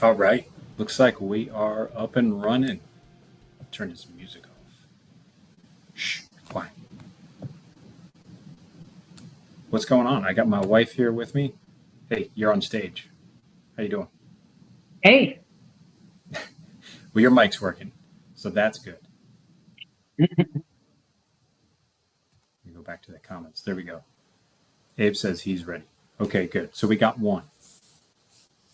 All right. Looks like we are up and running. Turn this music off. Shh, quiet. What's going on? I got my wife here with me. Hey, you're on stage. How you doing? Hey, Well, your mic's working, so that's good. Let me go back to the comments. There we go. Abe says he's ready. Okay, good. So we got one.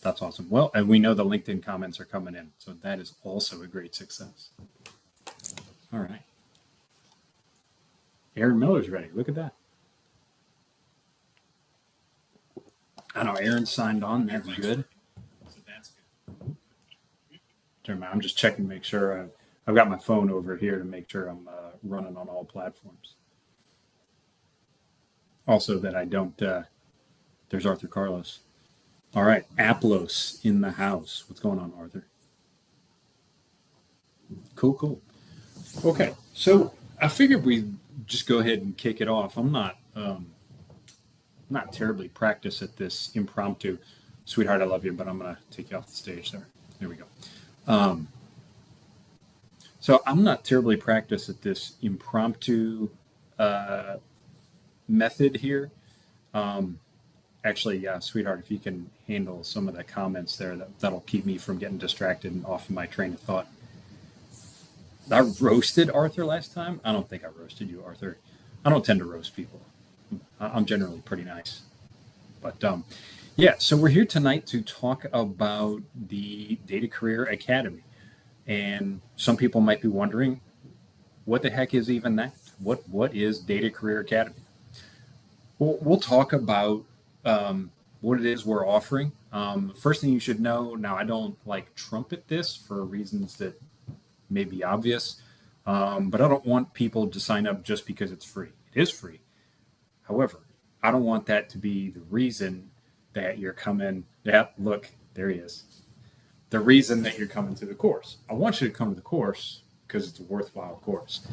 That's awesome. Well, and we know the LinkedIn comments are coming in, so that is also a great success. All right. Aaron Miller's ready. Look at that. I know Aaron signed on. That's good. So that's good. I'm just checking to make sure I've got my phone over here to make sure I'm running on all platforms. Also, that I don't. There's Arthur Carlos. All right, Aplos in the house. What's going on, Arthur? Cool, cool. Okay, so I figured we just go ahead and kick it off. I'm not terribly practiced at this impromptu. Sweetheart, I love you, but I'm gonna take you off the stage there. There we go. Um, so I'm not terribly practiced at this impromptu uh, method here. Um, Actually, yeah, sweetheart, if you can handle some of the comments there, that'll keep me from getting distracted and off of my train of thought. I roasted Arthur last time. I don't think I roasted you, Arthur. I don't tend to roast people. I'm generally pretty nice. But yeah, so we're here tonight to talk about the Data Career Academy. And some people might be wondering, what the heck is even that? What is Data Career Academy? We'll talk about what it is we're offering. First thing you should know now, I don't like trumpet this for reasons that may be obvious, but I don't want people to sign up just because it's free. It is free. However, I don't want that to be the reason that you're coming. Yeah, look, there he is. The reason that you're coming to the course. I want you to come to the course because it's a worthwhile course.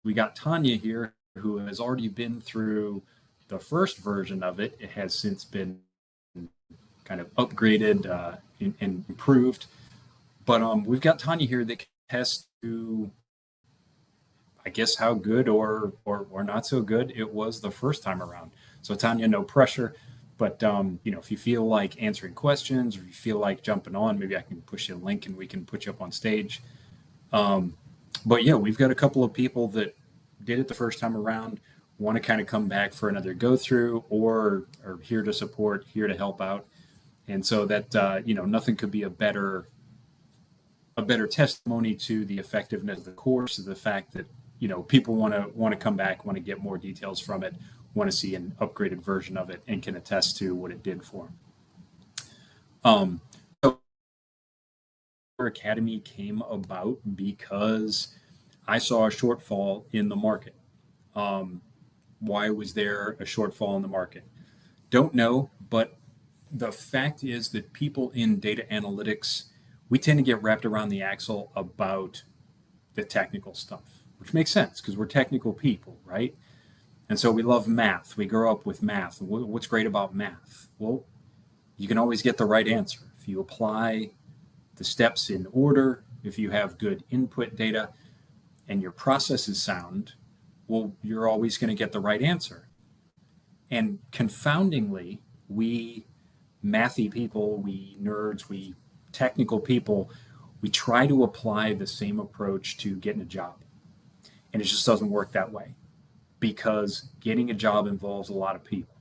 We got Tanya here who has already been through the first version of it. It has since been kind of upgraded and improved. But we've got Tanya here that can test to, I guess, how good or not so good it was the first time around. So Tanya, no pressure. But if you feel like answering questions or if you feel like jumping on, maybe I can push you a link and we can put you up on stage. But yeah, we've got a couple of people that did it the first time around, want to kind of come back for another go through, or are here to support, here to help out. And so that nothing could be a better testimony to the effectiveness of the course, of the fact that people want to come back, want to get more details from it, want to see an upgraded version of it, and can attest to what it did for them. So our academy came about because I saw a shortfall in the market. Why was there a shortfall in the market? Don't know, but the fact is that people in data analytics, we tend to get wrapped around the axle about the technical stuff, which makes sense because we're technical people, right? And so we love math. We grow up with math. What's great about math? Well, you can always get the right answer if you apply the steps in order, if you have good input data, and your process is sound. Well, you're always going to get the right answer. And confoundingly, we mathy people, we nerds, we technical people, we try to apply the same approach to getting a job. And it just doesn't work that way because getting a job involves a lot of people.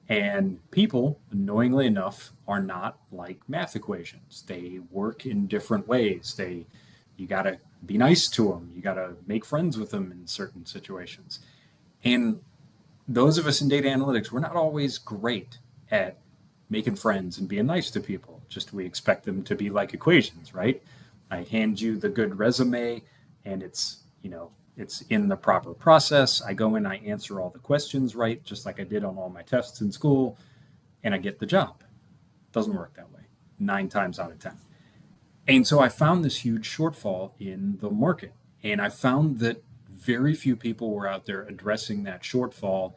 And people, annoyingly enough, are not like math equations. They work in different ways. You got to be nice to them. You got to make friends with them in certain situations. And those of us in data analytics, we're not always great at making friends and being nice to people. Just we expect them to be like equations, right? I hand you the good resume and it's in the proper process. I go in, I answer all the questions right, just like I did on all my tests in school, and I get the job. Doesn't work that way 9 times out of 10. And so I found this huge shortfall in the market. And I found that very few people were out there addressing that shortfall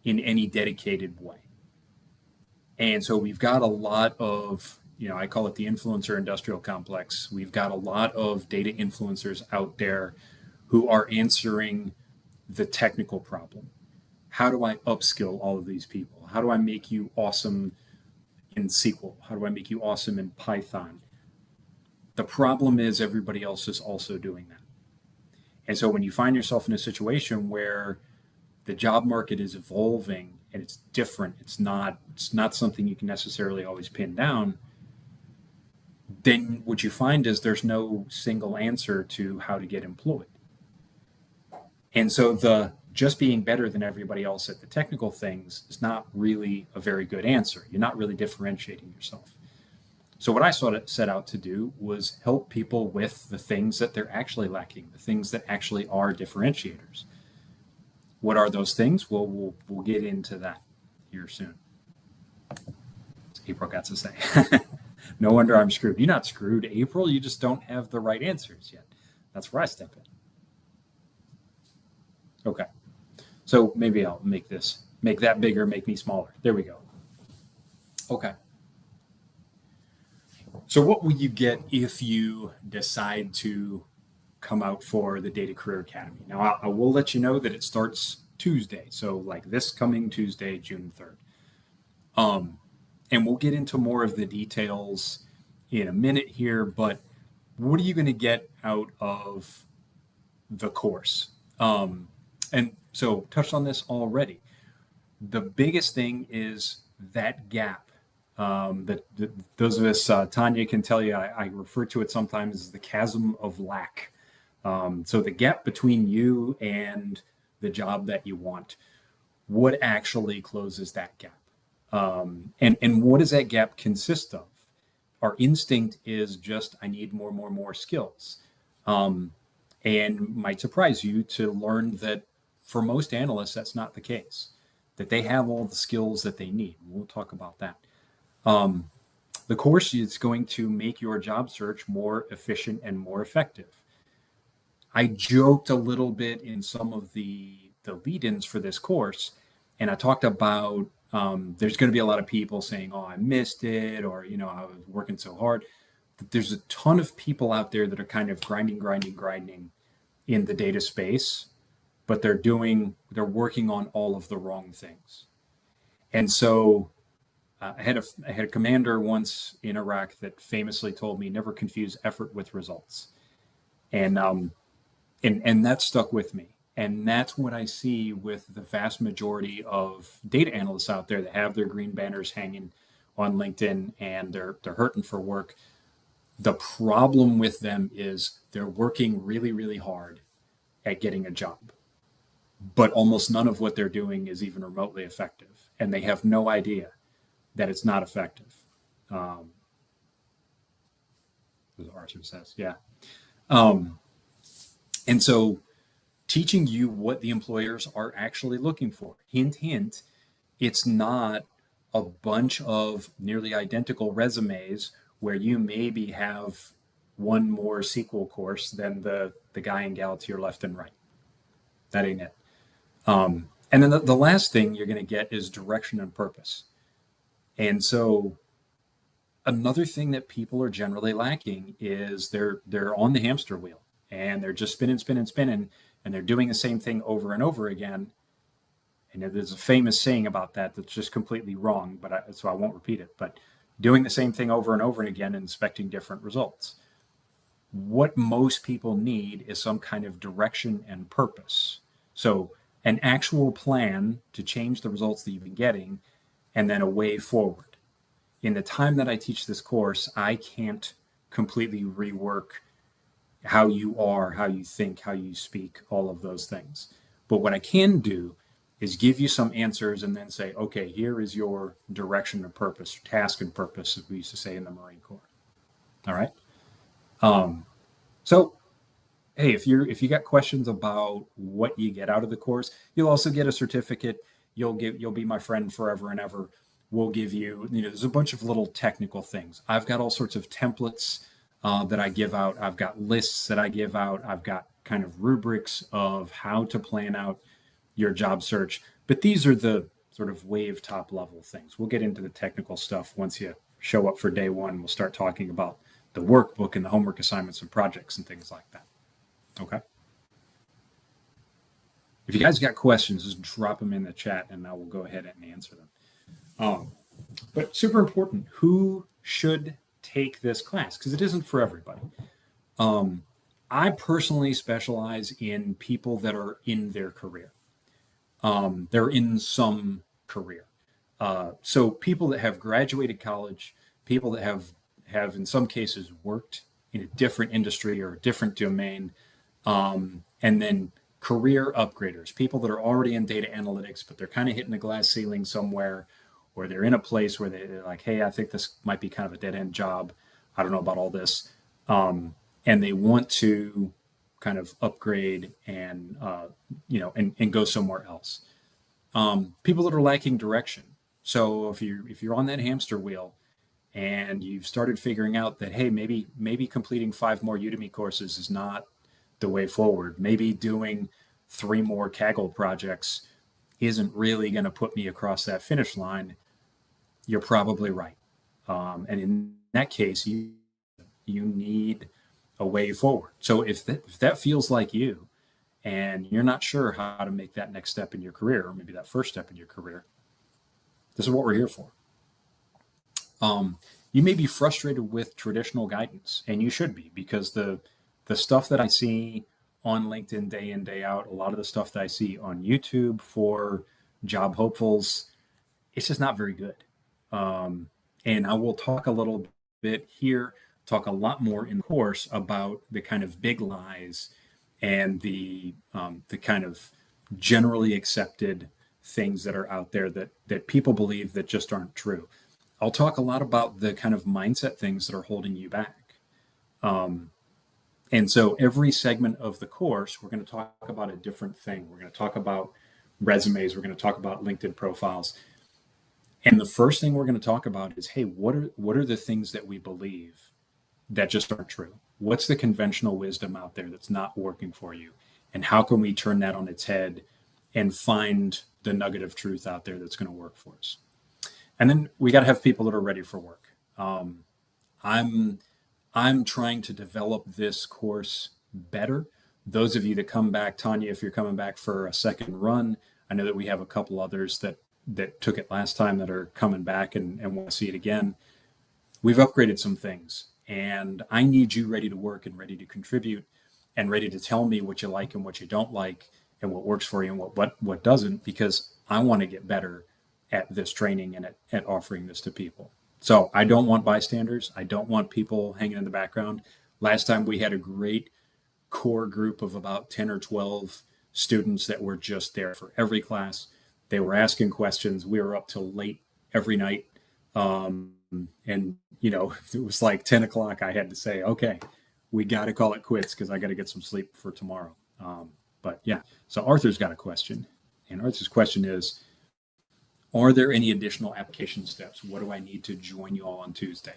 in any dedicated way. And so we've got a lot of, I call it the influencer industrial complex. We've got a lot of data influencers out there who are answering the technical problem. How do I upskill all of these people? How do I make you awesome in SQL? How do I make you awesome in Python? The problem is everybody else is also doing that. And so when you find yourself in a situation where the job market is evolving and it's different, it's not something you can necessarily always pin down, then what you find is there's no single answer to how to get employed. And so the just being better than everybody else at the technical things is not really a very good answer. You're not really differentiating yourself. So what I sort of set out to do was help people with the things that they're actually lacking, the things that actually are differentiators. What are those things? Well, we'll get into that here soon. April got to say. No wonder I'm screwed. You're not screwed, April. You just don't have the right answers yet. That's where I step in. Okay. So maybe I'll make that bigger, make me smaller. There we go. Okay. So what will you get if you decide to come out for the Data Career Academy? Now, I will let you know that it starts Tuesday. So like this coming Tuesday, June 3rd. And we'll get into more of the details in a minute here, but what are you going to get out of the course? And so touched on this already. The biggest thing is that gap. That those of us, Tanya can tell you, I refer to it sometimes as the chasm of lack. So the gap between you and the job that you want, what actually closes that gap? And what does that gap consist of? Our instinct is just, I need more skills. And might surprise you to learn that for most analysts, that's not the case, that they have all the skills that they need. We'll talk about that. The course is going to make your job search more efficient and more effective. I joked a little bit in some of the lead-ins for this course, and I talked about there's going to be a lot of people saying, oh, I missed it, or, I was working so hard. There's a ton of people out there that are kind of grinding in the data space, but they're working on all of the wrong things. And so I had a commander once in Iraq that famously told me, never confuse effort with results. And that stuck with me. And that's what I see with the vast majority of data analysts out there that have their green banners hanging on LinkedIn and they're hurting for work. The problem with them is they're working really hard at getting a job, but almost none of what they're doing is even remotely effective. And they have no idea that it's not effective. As Arthur says, yeah. And so teaching you what the employers are actually looking for. Hint, hint, it's not a bunch of nearly identical resumes where you maybe have one more SQL course than the guy and gal to your left and right. That ain't it. And then the last thing you're going to get is direction and purpose. And so another thing that people are generally lacking is they're on the hamster wheel and they're just spinning, and they're doing the same thing over and over again. And there's a famous saying about that that's just completely wrong, so I won't repeat it. But doing the same thing over and over again and expecting different results. What most people need is some kind of direction and purpose. So an actual plan to change the results that you've been getting, and then a way forward. In the time that I teach this course, I can't completely rework how you are, how you think, how you speak, all of those things. But what I can do is give you some answers and then say, okay, here is your direction and purpose, task and purpose, as we used to say in the Marine Corps. All right. So, hey, if you got questions about what you get out of the course, you'll also get a certificate. You'll be my friend forever and ever. We'll give you, there's a bunch of little technical things. I've got all sorts of templates that I give out. I've got lists that I give out. I've got kind of rubrics of how to plan out your job search. But these are the sort of wave top level things. We'll get into the technical stuff once you show up for day one. We'll start talking about the workbook and the homework assignments and projects and things like that. Okay. If you guys got questions, just drop them in the chat and I will go ahead and answer them. But super important, who should take this class? Because it isn't for everybody. I personally specialize in people that are in their career. They're in some career. So people that have graduated college, people that have in some cases worked in a different industry or a different domain, and then career upgraders, people that are already in data analytics, but they're kind of hitting a glass ceiling somewhere, or they're in a place where they're like, hey, I think this might be kind of a dead end job. I don't know about all this. And they want to kind of upgrade and, and go somewhere else. People that are lacking direction. So if you're on that hamster wheel and you've started figuring out that, hey, maybe completing 5 more Udemy courses is not the way forward. Maybe doing 3 more Kaggle projects isn't really going to put me across that finish line. You're probably right. And in that case, you need a way forward. So if that feels like you, and you're not sure how to make that next step in your career, or maybe that first step in your career, this is what we're here for. You may be frustrated with traditional guidance, and you should be, because the stuff that I see on LinkedIn day in, day out, a lot of the stuff that I see on YouTube for job hopefuls, it's just not very good. And I will talk a little bit here, talk a lot more in the course about the kind of big lies and the kind of generally accepted things that are out there that people believe that just aren't true. I'll talk a lot about the kind of mindset things that are holding you back. And so every segment of the course, we're going to talk about a different thing. We're going to talk about resumes. We're going to talk about LinkedIn profiles. And the first thing we're going to talk about is, hey, what are the things that we believe that just aren't true? What's the conventional wisdom out there that's not working for you? And how can we turn that on its head and find the nugget of truth out there that's going to work for us? And then we got to have people that are ready for work. I'm trying to develop this course better. Those of you that come back, Tanya, if you're coming back for a second run, I know that we have a couple others that took it last time that are coming back and want to see it again. We've upgraded some things, and I need you ready to work and ready to contribute and ready to tell me what you like and what you don't like and what works for you and what doesn't, because I want to get better at this training and at offering this to people. So I don't want bystanders. I don't want people hanging in the background. Last time we had a great core group of about 10 or 12 students that were just there for every class. They were asking questions. We were up till late every night. And, it was like 10 o'clock. I had to say, okay, we got to call it quits because I got to get some sleep for tomorrow. But yeah, so Arthur's got a question. And Arthur's question is, are there any additional application steps? What do I need to join you all on Tuesday?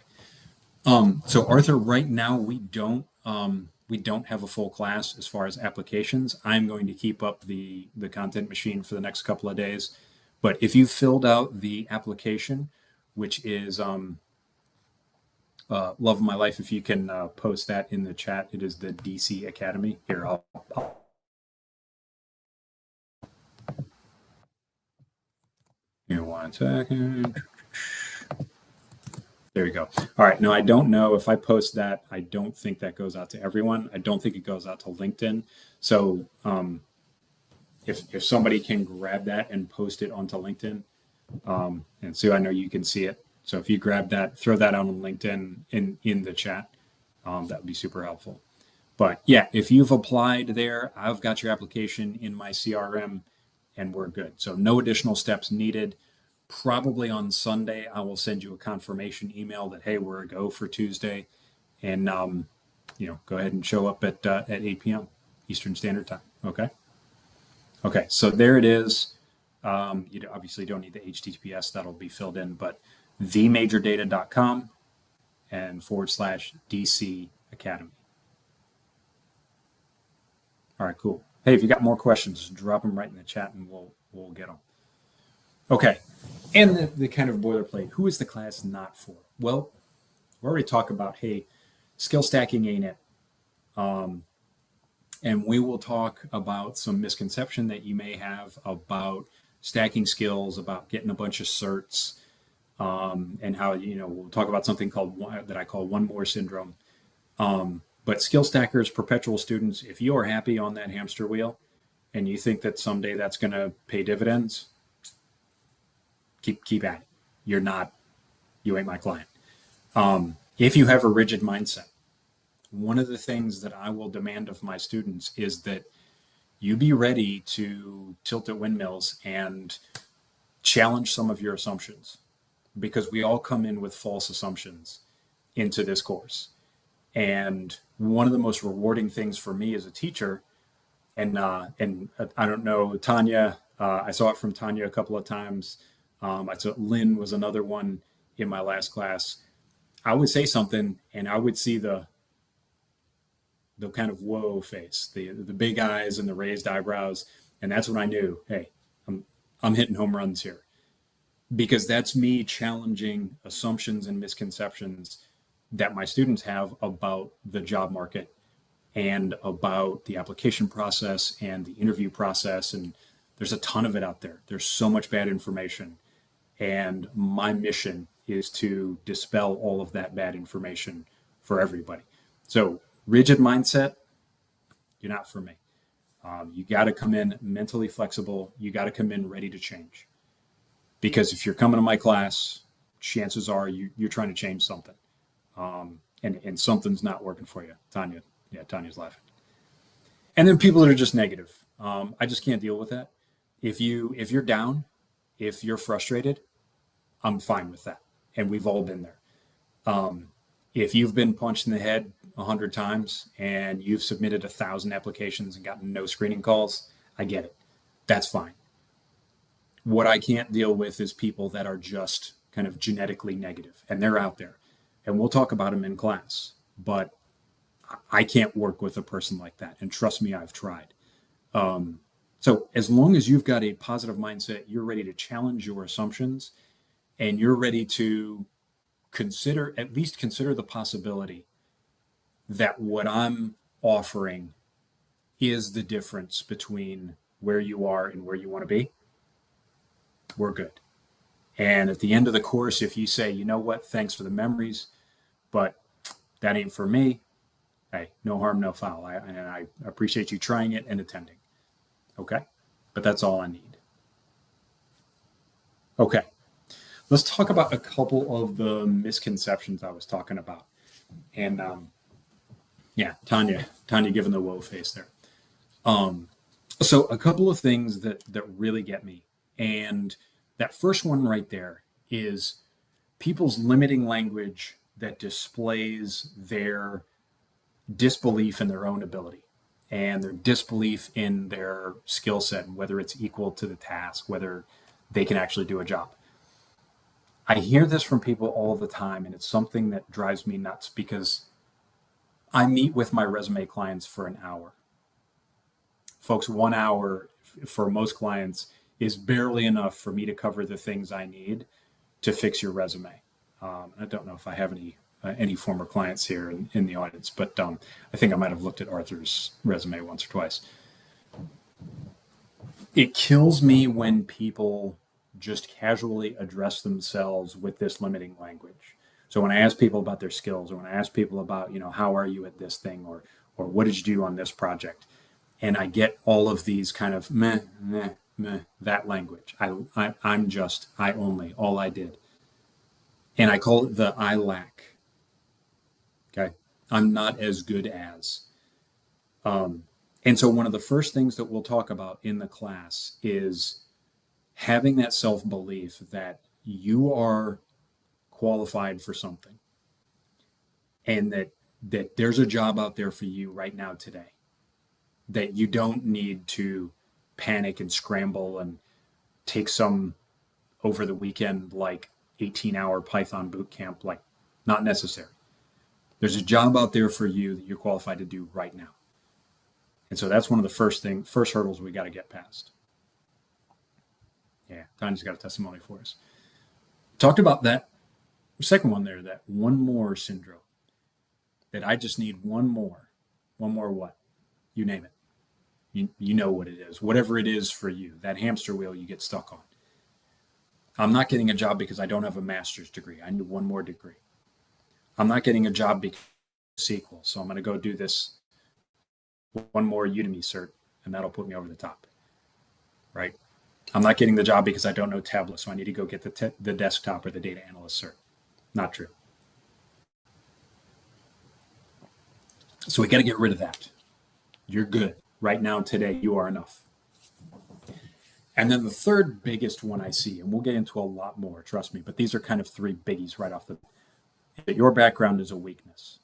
So Arthur, right now we don't have a full class as far as applications. I'm going to keep up the content machine for the next couple of days. But if you filled out the application, which is Love of My Life, if you can post that in the chat, it is the DC Academy. Here, I'll Give me 1 second. There you go. All right. Now, I don't know if I post that. I don't think that goes out to everyone. I don't think it goes out to LinkedIn. So if somebody can grab that and post it onto LinkedIn, and Sue, I know you can see it. So if you grab that, throw that out on LinkedIn in the chat, that would be super helpful. But yeah, if you've applied there, I've got your application in my CRM and we're good. So no additional steps needed. Probably on Sunday, I will send you a confirmation email that, hey, we're a go for Tuesday. And, go ahead and show up at 8 p.m. Eastern Standard Time. Okay. Okay. So there it is. You obviously don't need the HTTPS. That'll be filled in, but themajordata.com and /DC Academy. All right, cool. Hey, if you got more questions, drop them right in the chat and we'll get them. Okay. And the kind of boilerplate, who is the class not for? Well, we already talked about, hey, skill stacking ain't it. And we will talk about some misconception that you may have about stacking skills, about getting a bunch of certs, and how, we'll talk about something called that I call one more syndrome. But skill stackers, perpetual students, if you are happy on that hamster wheel and you think that someday that's going to pay dividends, keep at it. You're not, you ain't my client. If you have a rigid mindset, one of the things that I will demand of my students is that you be ready to tilt at windmills and challenge some of your assumptions, because we all come in with false assumptions into this course. And one of the most rewarding things for me as a teacher, and I don't know, Tanya, I saw it from Tanya a couple of times. I saw Lynn was another one in my last class. I would say something and I would see the kind of whoa face, the big eyes and the raised eyebrows, and that's when I knew, hey, I'm hitting home runs here, because that's me challenging assumptions and misconceptions that my students have about the job market and about the application process and the interview process. And there's a ton of it out there. There's so much bad information. And my mission is to dispel all of that bad information for everybody. So, rigid mindset, you're not for me. You got to come in mentally flexible. You got to come in ready to change. Because if you're coming to my class, chances are you're trying to change something. And something's not working for you. Tanya, yeah, Tanya's laughing. And then people that are just negative. I just can't deal with that. If you're down, if you're frustrated, I'm fine with that. And we've all been there. If you've been punched in the head 100 times and you've submitted 1,000 applications and gotten no screening calls, I get it. That's fine. What I can't deal with is people that are just kind of genetically negative, and they're out there. And we'll talk about them in class. But I can't work with a person like that. And trust me, I've tried. So as long as you've got a positive mindset, you're ready to challenge your assumptions, and you're ready to at least consider the possibility that what I'm offering is the difference between where you are and where you want to be, we're good. And at the end of the course, if you say, you know what, thanks for the memories, but that ain't for me, hey, no harm, no foul. And I appreciate you trying it and attending. Okay? But that's all I need. Okay. Let's talk about a couple of the misconceptions I was talking about. And yeah, Tanya giving the whoa face there. So a couple of things that really get me. And that first one right there is people's limiting language that displays their disbelief in their own ability and their disbelief in their skill set, and whether it's equal to the task, whether they can actually do a job. I hear this from people all the time, and it's something that drives me nuts, because I meet with my resume clients for an hour. Folks, 1 hour for most clients is barely enough for me to cover the things I need to fix your resume. I don't know if I have any former clients here in the audience, but I think I might have looked at Arthur's resume once or twice. It kills me when people just casually address themselves with this limiting language. So when I ask people about their skills, or when I ask people about, how are you at this thing, or what did you do on this project, and I get all of these kind of meh, meh, meh, that language. I'm just, I only, all I did. And I call it the I lack. Okay. I'm not as good as. And so one of the first things that we'll talk about in the class is having that self-belief that you are qualified for something, and that there's a job out there for you right now today, that you don't need to panic and scramble and take some over the weekend, like 18-hour Python boot camp, like not necessary. There's a job out there for you that you're qualified to do right now. And so that's one of the first hurdles we got to get past. Yeah. Tanya's got a testimony for us. Talked about that second one there, that one more syndrome, that I just need one more what? You name it. You know what it is, whatever it is for you, that hamster wheel you get stuck on. I'm not getting a job because I don't have a master's degree. I need one more degree. I'm not getting a job because of SQL, so I'm going to go do this one more Udemy cert, and that'll put me over the top, right? I'm not getting the job because I don't know Tableau, so I need to go get the desktop or the data analyst cert. Not true. So we got to get rid of that. You're good. Right now, today, you are enough. And then the third biggest one I see, and we'll get into a lot more, trust me, but these are kind of three biggies right off the bat. Your background is a weakness.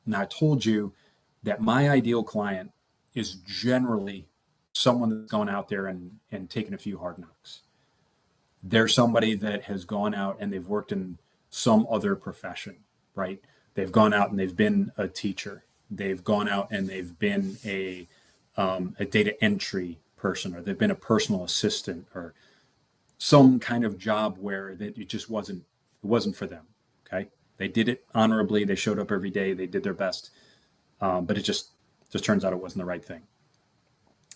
Now, I told you that my ideal client is generally someone that's gone out there and taken a few hard knocks. They're somebody that has gone out and they've worked in some other profession, right? They've gone out and they've been a teacher. They've gone out and they've been a data entry person, or they've been a personal assistant, or some kind of job where it just wasn't for them. Okay, they did it honorably. They showed up every day. They did their best, but it just turns out it wasn't the right thing.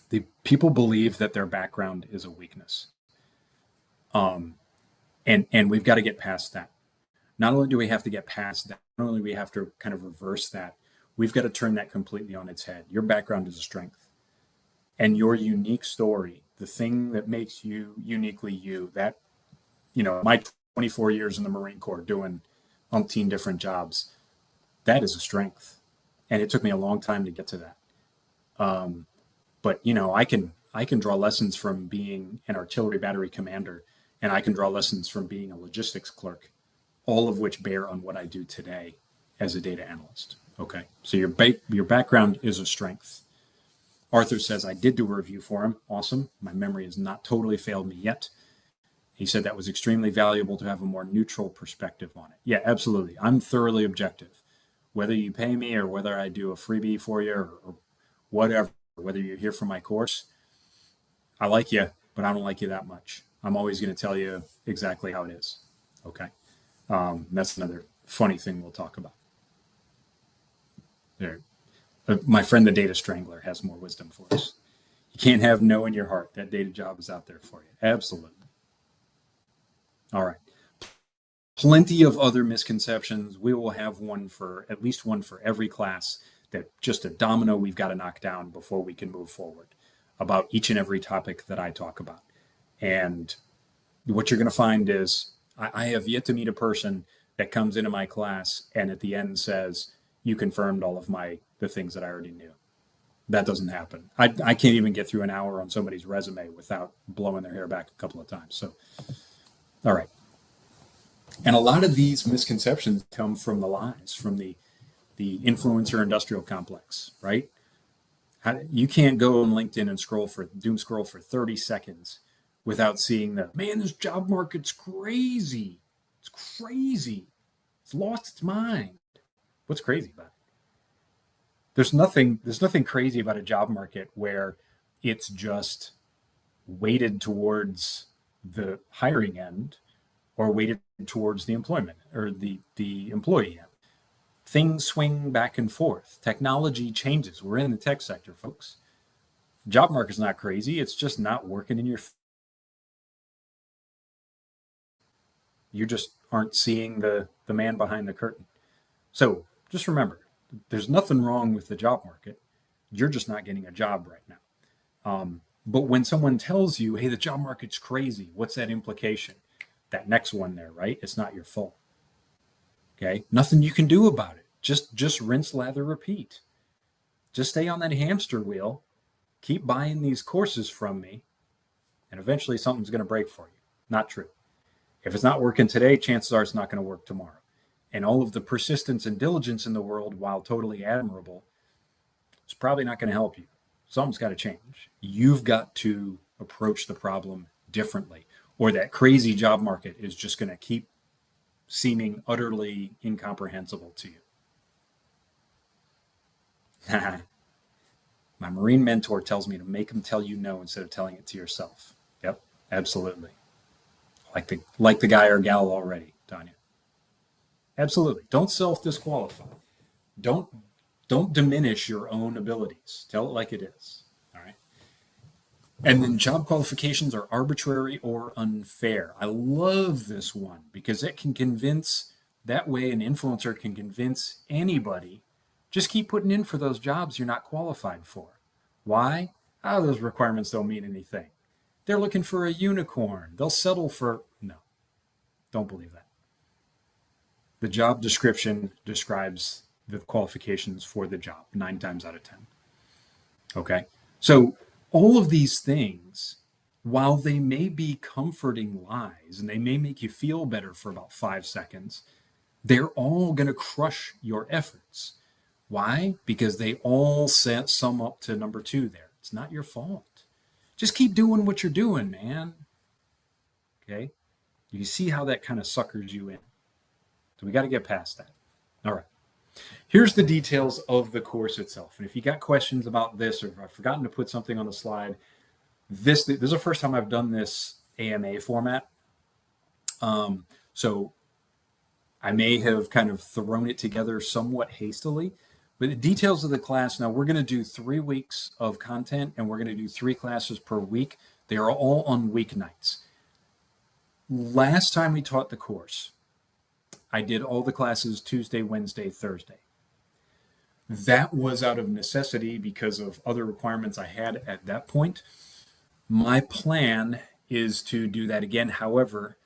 The people believe that their background is a weakness, and we've got to get past that. Not only do we have to get past that, not only do we have to kind of reverse that, we've got to turn that completely on its head. Your background is a strength. And your unique story, the thing that makes you uniquely you, that, my 24 years in the Marine Corps doing umpteen different jobs, that is a strength. And it took me a long time to get to that. But I can draw lessons from being an artillery battery commander, and I can draw lessons from being a logistics clerk, all of which bear on what I do today as a data analyst. Okay, so your background is a strength. Arthur says, I did do a review for him. Awesome. My memory has not totally failed me yet. He said that was extremely valuable to have a more neutral perspective on it. Yeah, absolutely. I'm thoroughly objective. Whether you pay me or whether I do a freebie for you or whatever, whether you're here for my course, I like you, but I don't like you that much. I'm always going to tell you exactly how it is. Okay. That's another funny thing we'll talk about. There. My friend, the data strangler, has more wisdom for us. You can't have no in your heart. That data job is out there for you. Absolutely. All right. Plenty of other misconceptions. We will have at least one for every class, that just a domino we've got to knock down before we can move forward about each and every topic that I talk about. And what you're going to find is I have yet to meet a person that comes into my class and at the end says, you confirmed all of the things that I already knew. That doesn't happen. I can't even get through an hour on somebody's resume without blowing their hair back a couple of times. So, all right. And a lot of these misconceptions come from the lies, from the influencer industrial complex, right? You can't go on LinkedIn and doom scroll for 30 seconds without seeing this job market's crazy. It's crazy. It's lost its mind. What's crazy about it? There's nothing crazy about a job market where it's just weighted towards the hiring end or weighted towards the employment or the employee end. Things swing back and forth. Technology changes. We're in the tech sector, folks. Job market's not crazy. It's just not working in your. You just aren't seeing the man behind the curtain. So just remember, there's nothing wrong with the job market. You're just not getting a job right now. But when someone tells you, hey, the job market's crazy, what's that implication? That next one there, right? It's not your fault. Okay? Nothing you can do about it. Just rinse, lather, repeat. Just stay on that hamster wheel. Keep buying these courses from me. And eventually something's going to break for you. Not true. If it's not working today, chances are it's not going to work tomorrow. And all of the persistence and diligence in the world, while totally admirable, is probably not going to help you. Something's got to change. You've got to approach the problem differently, or that crazy job market is just going to keep seeming utterly incomprehensible to you. My Marine mentor tells me to make them tell you no instead of telling it to yourself. Yep, absolutely. like the guy or gal already, Tanya. Absolutely. Don't self disqualify. Don't don't diminish your own abilities. Tell it like it is. All right. And then job qualifications are arbitrary or unfair. I love this one because it can convince, that way an influencer can convince anybody, just keep putting in for those jobs you're not qualified for. Why? Oh, those requirements don't mean anything. They're looking for a unicorn. They'll settle for, no, don't believe that. The job description describes the qualifications for the job 9 times out of 10. Okay. So all of these things, while they may be comforting lies and they may make you feel better for about 5 seconds, they're all going to crush your efforts. Why? Because they all sum up to number two there. It's not your fault. Just keep doing what you're doing, man. Okay. You see how that kind of suckers you in. So we got to get past that. All right. Here's the details of the course itself. And if you got questions about this, or if I've forgotten to put something on the slide, this is the first time I've done this AMA format. So I may have kind of thrown it together somewhat hastily, but the details of the class, now we're going to do 3 weeks of content and we're going to do 3 classes per week. They are all on weeknights. Last time we taught the course, I did all the classes Tuesday, Wednesday, Thursday. That was out of necessity because of other requirements I had at that point. My plan is to do that again. However,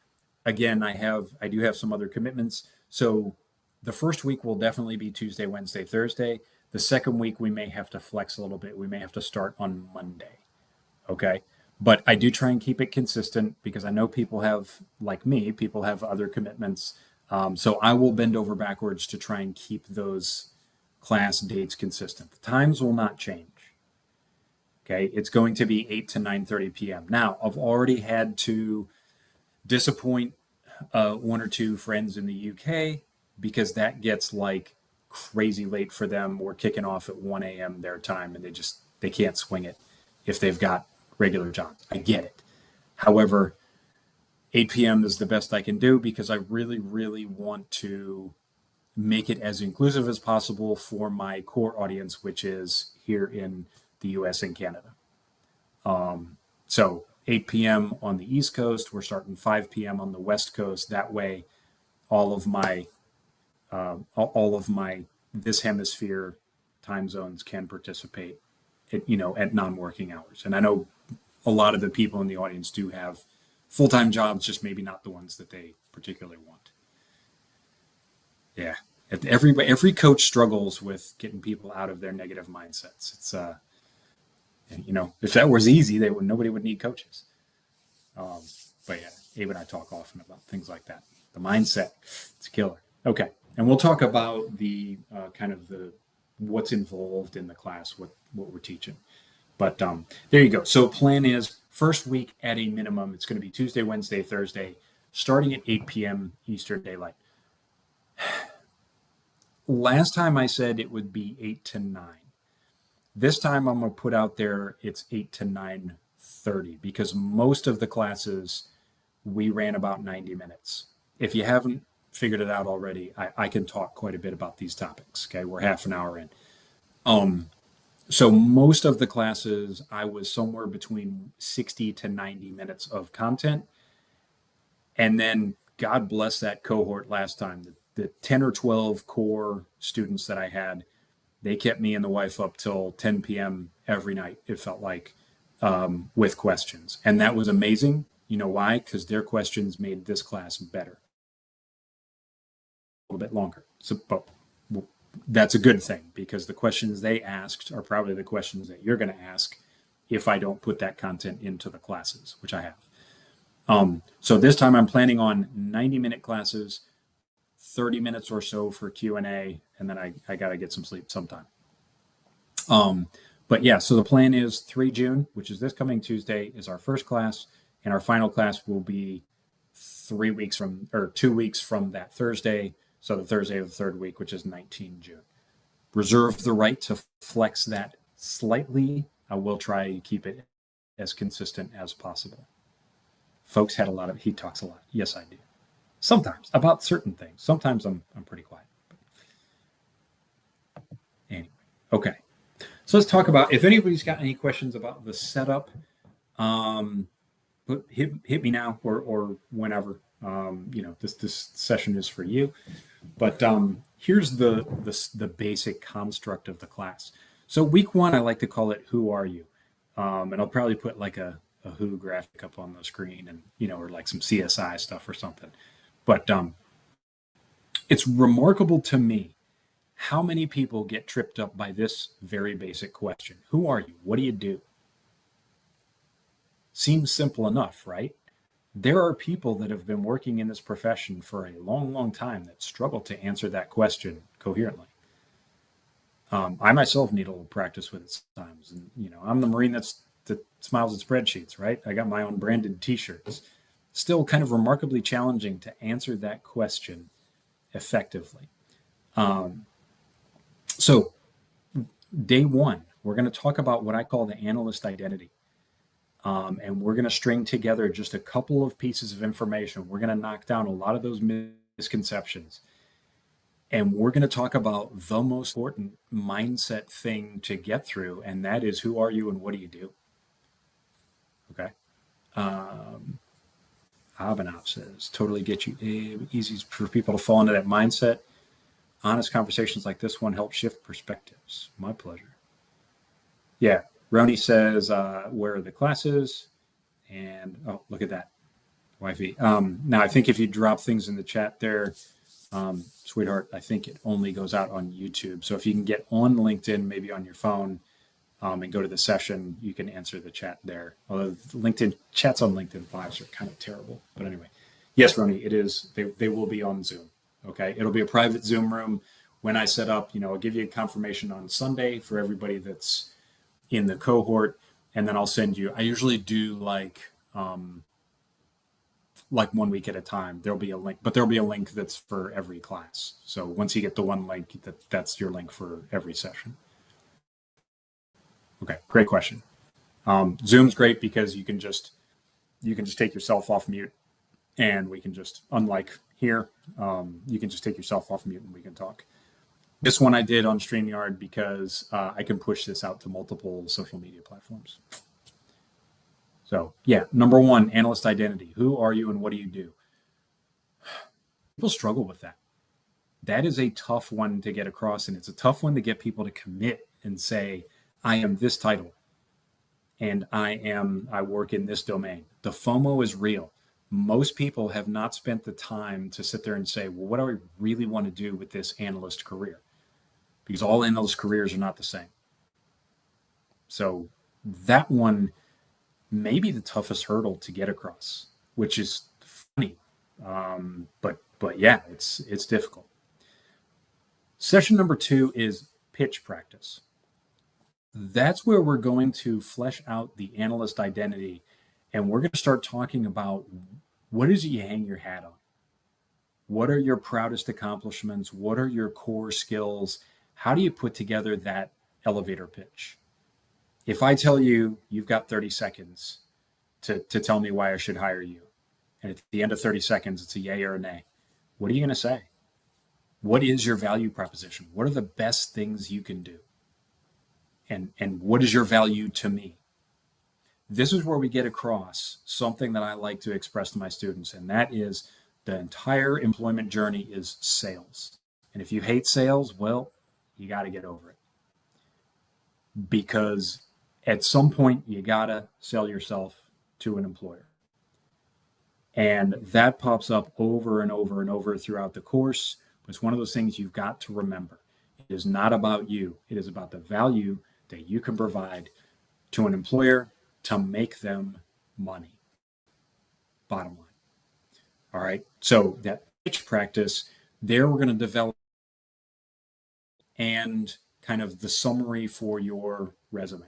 again, I do have some other commitments. So the first week will definitely be Tuesday, Wednesday, Thursday. The second week, we may have to flex a little bit. We may have to start on Monday. Okay. But I do try and keep it consistent because I know people have, like me, people have other commitments. So I will bend over backwards to try and keep those class dates consistent. The times will not change. Okay. It's going to be 8 to 9:30 p.m. Now, I've already had to disappoint 1 or 2 friends in the UK because that gets like crazy late for them. We're kicking off at 1 a.m. their time and they can't swing it if they've got regular jobs. I get it. However, 8 p.m. is the best I can do because I really, really want to make it as inclusive as possible for my core audience, which is here in the US and Canada. So 8 p.m. on the East Coast, we're starting 5 p.m. on the West Coast. That way, all of my this hemisphere time zones can participate at non-working hours. And I know a lot of the people in the audience do have full-time jobs, just maybe not the ones that they particularly want. Yeah. Every coach struggles with getting people out of their negative mindsets. It's if that was easy, nobody would need coaches. But yeah, Abe and I talk often about things like that. The mindset, it's a killer. Okay, and we'll talk about the kind of the what's involved in the class, what we're teaching. But there you go. So plan is first week at a minimum. It's going to be Tuesday, Wednesday, Thursday, starting at 8 p.m. Eastern Daylight. Last time I said it would be 8 to 9. This time I'm going to put out there it's 8 to 9:30 because most of the classes we ran about 90 minutes. If you haven't figured it out already, I can talk quite a bit about these topics. Okay, we're half an hour in. So most of the classes I was somewhere between 60 to 90 minutes of content. And then God bless that cohort last time. The 10 or 12 core students that I had, they kept me and the wife up till 10 p.m. every night, it felt like, with questions. And that was amazing. You know why? Because their questions made this class better. A little bit longer. So, but that's a good thing because the questions they asked are probably the questions that you're going to ask if I don't put that content into the classes, which I have. So this time I'm planning on 90-minute classes, 30 minutes or so for Q&A, and then I got to get some sleep sometime. But yeah, so the plan is 3 June, which is this coming Tuesday, is our first class, and our final class will be 2 weeks from that Thursday. So the Thursday of the 3rd week, which is 19 June. Reserve the right to flex that slightly. I will try to keep it as consistent as possible. Folks had he talks a lot. Yes, I do. Sometimes about certain things. Sometimes I'm pretty quiet. But anyway, okay. So let's talk about, if anybody's got any questions about the setup, hit me now or whenever. This session is for you. But here's the basic construct of the class. So week one, I like to call it "Who are you?" And I'll probably put like a Who graphic up on the screen, and or like some CSI stuff or something. But it's remarkable to me how many people get tripped up by this very basic question: Who are you? What do you do? Seems simple enough, right? There are people that have been working in this profession for a long, long time that struggle to answer that question coherently. I myself need a little practice with it sometimes. And, I'm the Marine that smiles at spreadsheets, right? I got my own branded t-shirts. Still kind of remarkably challenging to answer that question effectively. So day one, we're going to talk about what I call the analyst identity. And we're going to string together just a couple of pieces of information. We're going to knock down a lot of those misconceptions. And we're going to talk about the most important mindset thing to get through, and that is, who are you and what do you do? Okay. Abhinav says, totally get you. Easy for people to fall into that mindset. Honest conversations like this one help shift perspectives. My pleasure. Yeah. Roni says, where are the classes? And, oh, look at that. Wifey. Now, I think if you drop things in the chat there, sweetheart, I think it only goes out on YouTube. So if you can get on LinkedIn, maybe on your phone, and go to the session, you can answer the chat there. Although LinkedIn chats on LinkedIn Lives are kind of terrible. But anyway, yes, Roni, it is. They will be on Zoom. Okay. It'll be a private Zoom room. When I set up, I'll give you a confirmation on Sunday for everybody that's in the cohort. And then I'll send you, I usually do like 1 week at a time. There'll be a link, but there'll be a link that's for every class. So once you get the one link, that's your link for every session. Okay, great question. Zoom's great because you can just take yourself off mute, and we can just, unlike here, you can just take yourself off mute and we can talk. This one I did on StreamYard because I can push this out to multiple social media platforms. So yeah, number one, analyst identity. Who are you and what do you do? People struggle with that. That is a tough one to get across, and it's a tough one to get people to commit and say, I am this title and I work in this domain. The FOMO is real. Most people have not spent the time to sit there and say, well, what do I really want to do with this analyst career? Because all analyst careers are not the same. So that one may be the toughest hurdle to get across, which is funny. But yeah, it's difficult. Session number 2 is pitch practice. That's where we're going to flesh out the analyst identity, and we're going to start talking about what is it you hang your hat on? What are your proudest accomplishments? What are your core skills? How do you put together that elevator pitch? If I tell you you've got 30 seconds to tell me why I should hire you, and at the end of 30 seconds, it's a yay or a nay, what are you going to say? What is your value proposition? What are the best things you can do? And what is your value to me? This is where we get across something that I like to express to my students, and that is the entire employment journey is sales. And if you hate sales, well, you got to get over it. Because at some point, you got to sell yourself to an employer. And that pops up over and over and over throughout the course. It's one of those things you've got to remember. It is not about you. It is about the value that you can provide to an employer to make them money. Bottom line. All right. So that pitch practice, there we're going to develop and kind of the summary for your resume.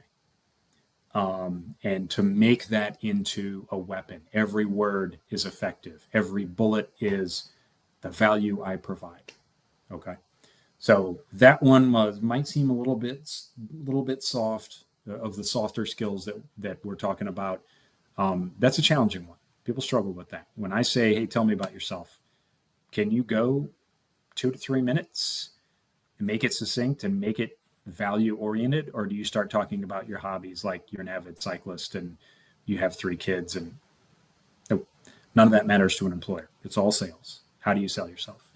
And to make that into a weapon. Every word is effective. Every bullet is the value I provide. Okay. So that one might seem a little bit soft, of the softer skills that we're talking about. That's a challenging one. People struggle with that. When I say, hey, tell me about yourself, can you go 2 to 3 minutes and make it succinct and make it value oriented? Or do you start talking about your hobbies like you're an avid cyclist and you have 3 kids and nope, none of that matters to an employer. It's all sales. How do you sell yourself?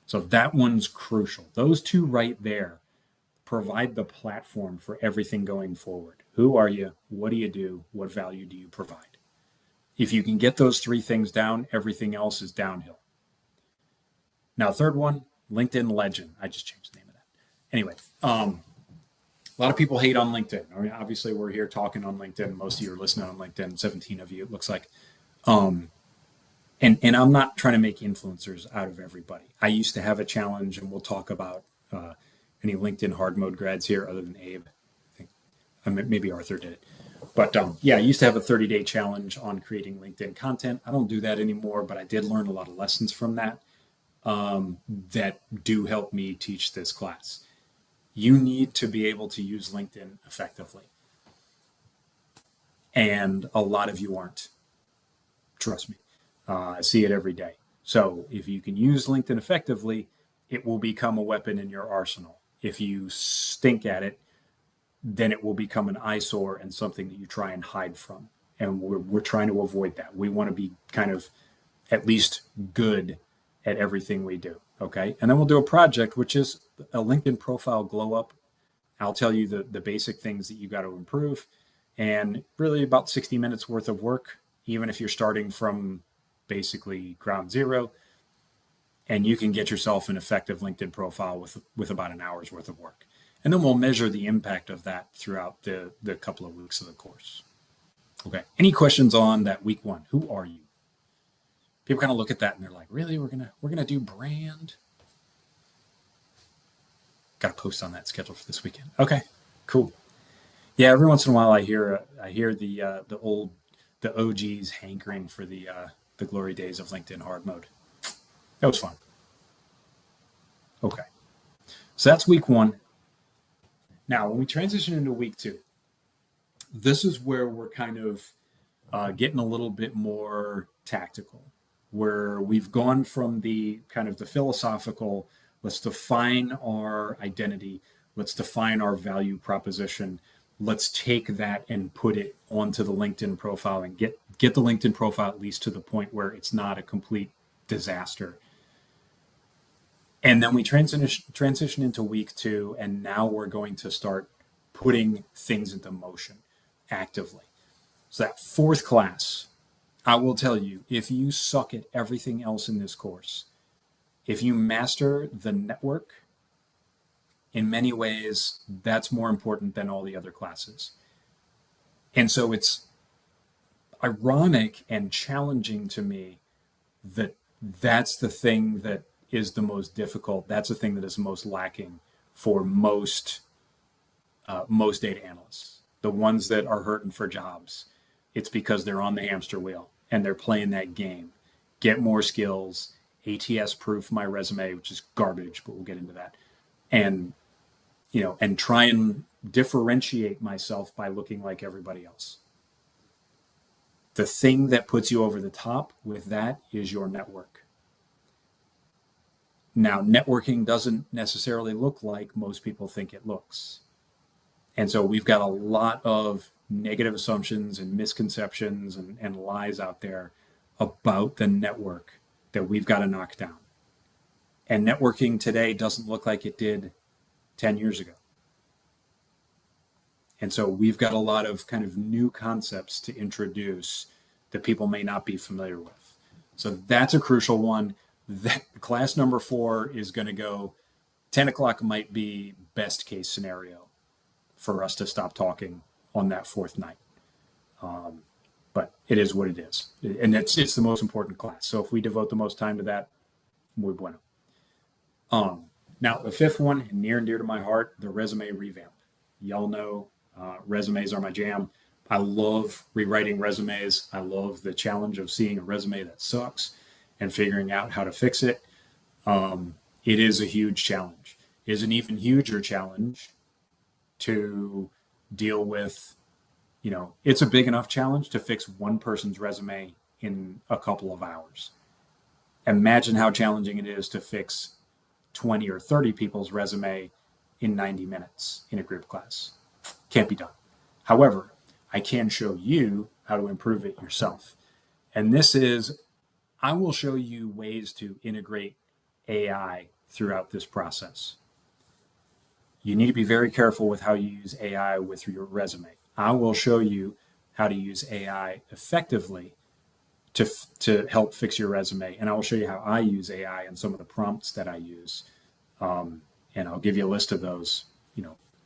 So that one's crucial. Those two right there provide the platform for everything going forward. Who are you? What do you do? What value do you provide? If you can get those 3 things down, everything else is downhill. Now, third one, LinkedIn Legend. I just changed the name of that. Anyway, a lot of people hate on LinkedIn. I mean, obviously, we're here talking on LinkedIn. Most of you are listening on LinkedIn, 17 of you, it looks like. And I'm not trying to make influencers out of everybody. I used to have a challenge, and we'll talk about any LinkedIn hard mode grads here other than Abe. I think maybe Arthur did it. But yeah, I used to have a 30-day challenge on creating LinkedIn content. I don't do that anymore, but I did learn a lot of lessons from that that do help me teach this class. You need to be able to use LinkedIn effectively. And a lot of you aren't. Trust me. I see it every day. So if you can use LinkedIn effectively, it will become a weapon in your arsenal. If you stink at it, then it will become an eyesore and something that you try and hide from. And we're trying to avoid that. We want to be kind of at least good at everything we do. Okay. And then we'll do a project, which is a LinkedIn profile glow up. I'll tell you the basic things that you got to improve, and really about 60 minutes worth of work, even if you're starting from basically ground zero, and you can get yourself an effective LinkedIn profile with about an hour's worth of work. And then we'll measure the impact of that throughout the couple of weeks of the course. Okay. Any questions on that week 1? Who are you? People kind of look at that and they're like, really? We're gonna do brand? Got to post on that schedule for this weekend. Okay, cool. Yeah, every once in a while I hear the OGs hankering for the glory days of LinkedIn hard mode. That was fun. Okay, so that's week 1. Now, when we transition into week 2, this is where we're kind of getting a little bit more tactical, where we've gone from the kind of the philosophical, let's define our identity, let's define our value proposition, let's take that and put it onto the LinkedIn profile and get the LinkedIn profile at least to the point where it's not a complete disaster. And then we transition into week 2, and now we're going to start putting things into motion actively. So that 4th class, I will tell you, if you suck at everything else in this course, if you master the network, in many ways, that's more important than all the other classes. And so it's ironic and challenging to me that that's the thing that is the most difficult. That's the thing that is most lacking for most data analysts. The ones that are hurting for jobs, it's because they're on the hamster wheel and they're playing that game. Get more skills, ATS proof my resume, which is garbage, but we'll get into that. And try and differentiate myself by looking like everybody else. The thing that puts you over the top with that is your network. Now, networking doesn't necessarily look like most people think it looks. And so we've got a lot of negative assumptions and misconceptions and lies out there about the network that we've got to knock down. And networking today doesn't look like it did 10 years ago. And so we've got a lot of kind of new concepts to introduce that people may not be familiar with. So that's a crucial one. That class number 4 is going to go 10 o'clock might be best case scenario for us to stop talking on that 4th night. But it is what it is. And it's the most important class. So if we devote the most time to that, muy bueno. Now, the 5th one, near and dear to my heart, the resume revamp. Y'all know resumes are my jam. I love rewriting resumes. I love the challenge of seeing a resume that sucks and figuring out how to fix it. It is a huge challenge. It is an even huger challenge to deal with. It's a big enough challenge to fix one person's resume in a couple of hours. Imagine how challenging it is to fix 20 or 30 people's resume in 90 minutes in a group class. Can't be done. However, I can show you how to improve it yourself. And this is, I will show you ways to integrate AI throughout this process. You need to be very careful with how you use AI with your resume. I will show you how to use AI effectively to help fix your resume. And I will show you how I use AI and some of the prompts that I use. And I'll give you a list of those,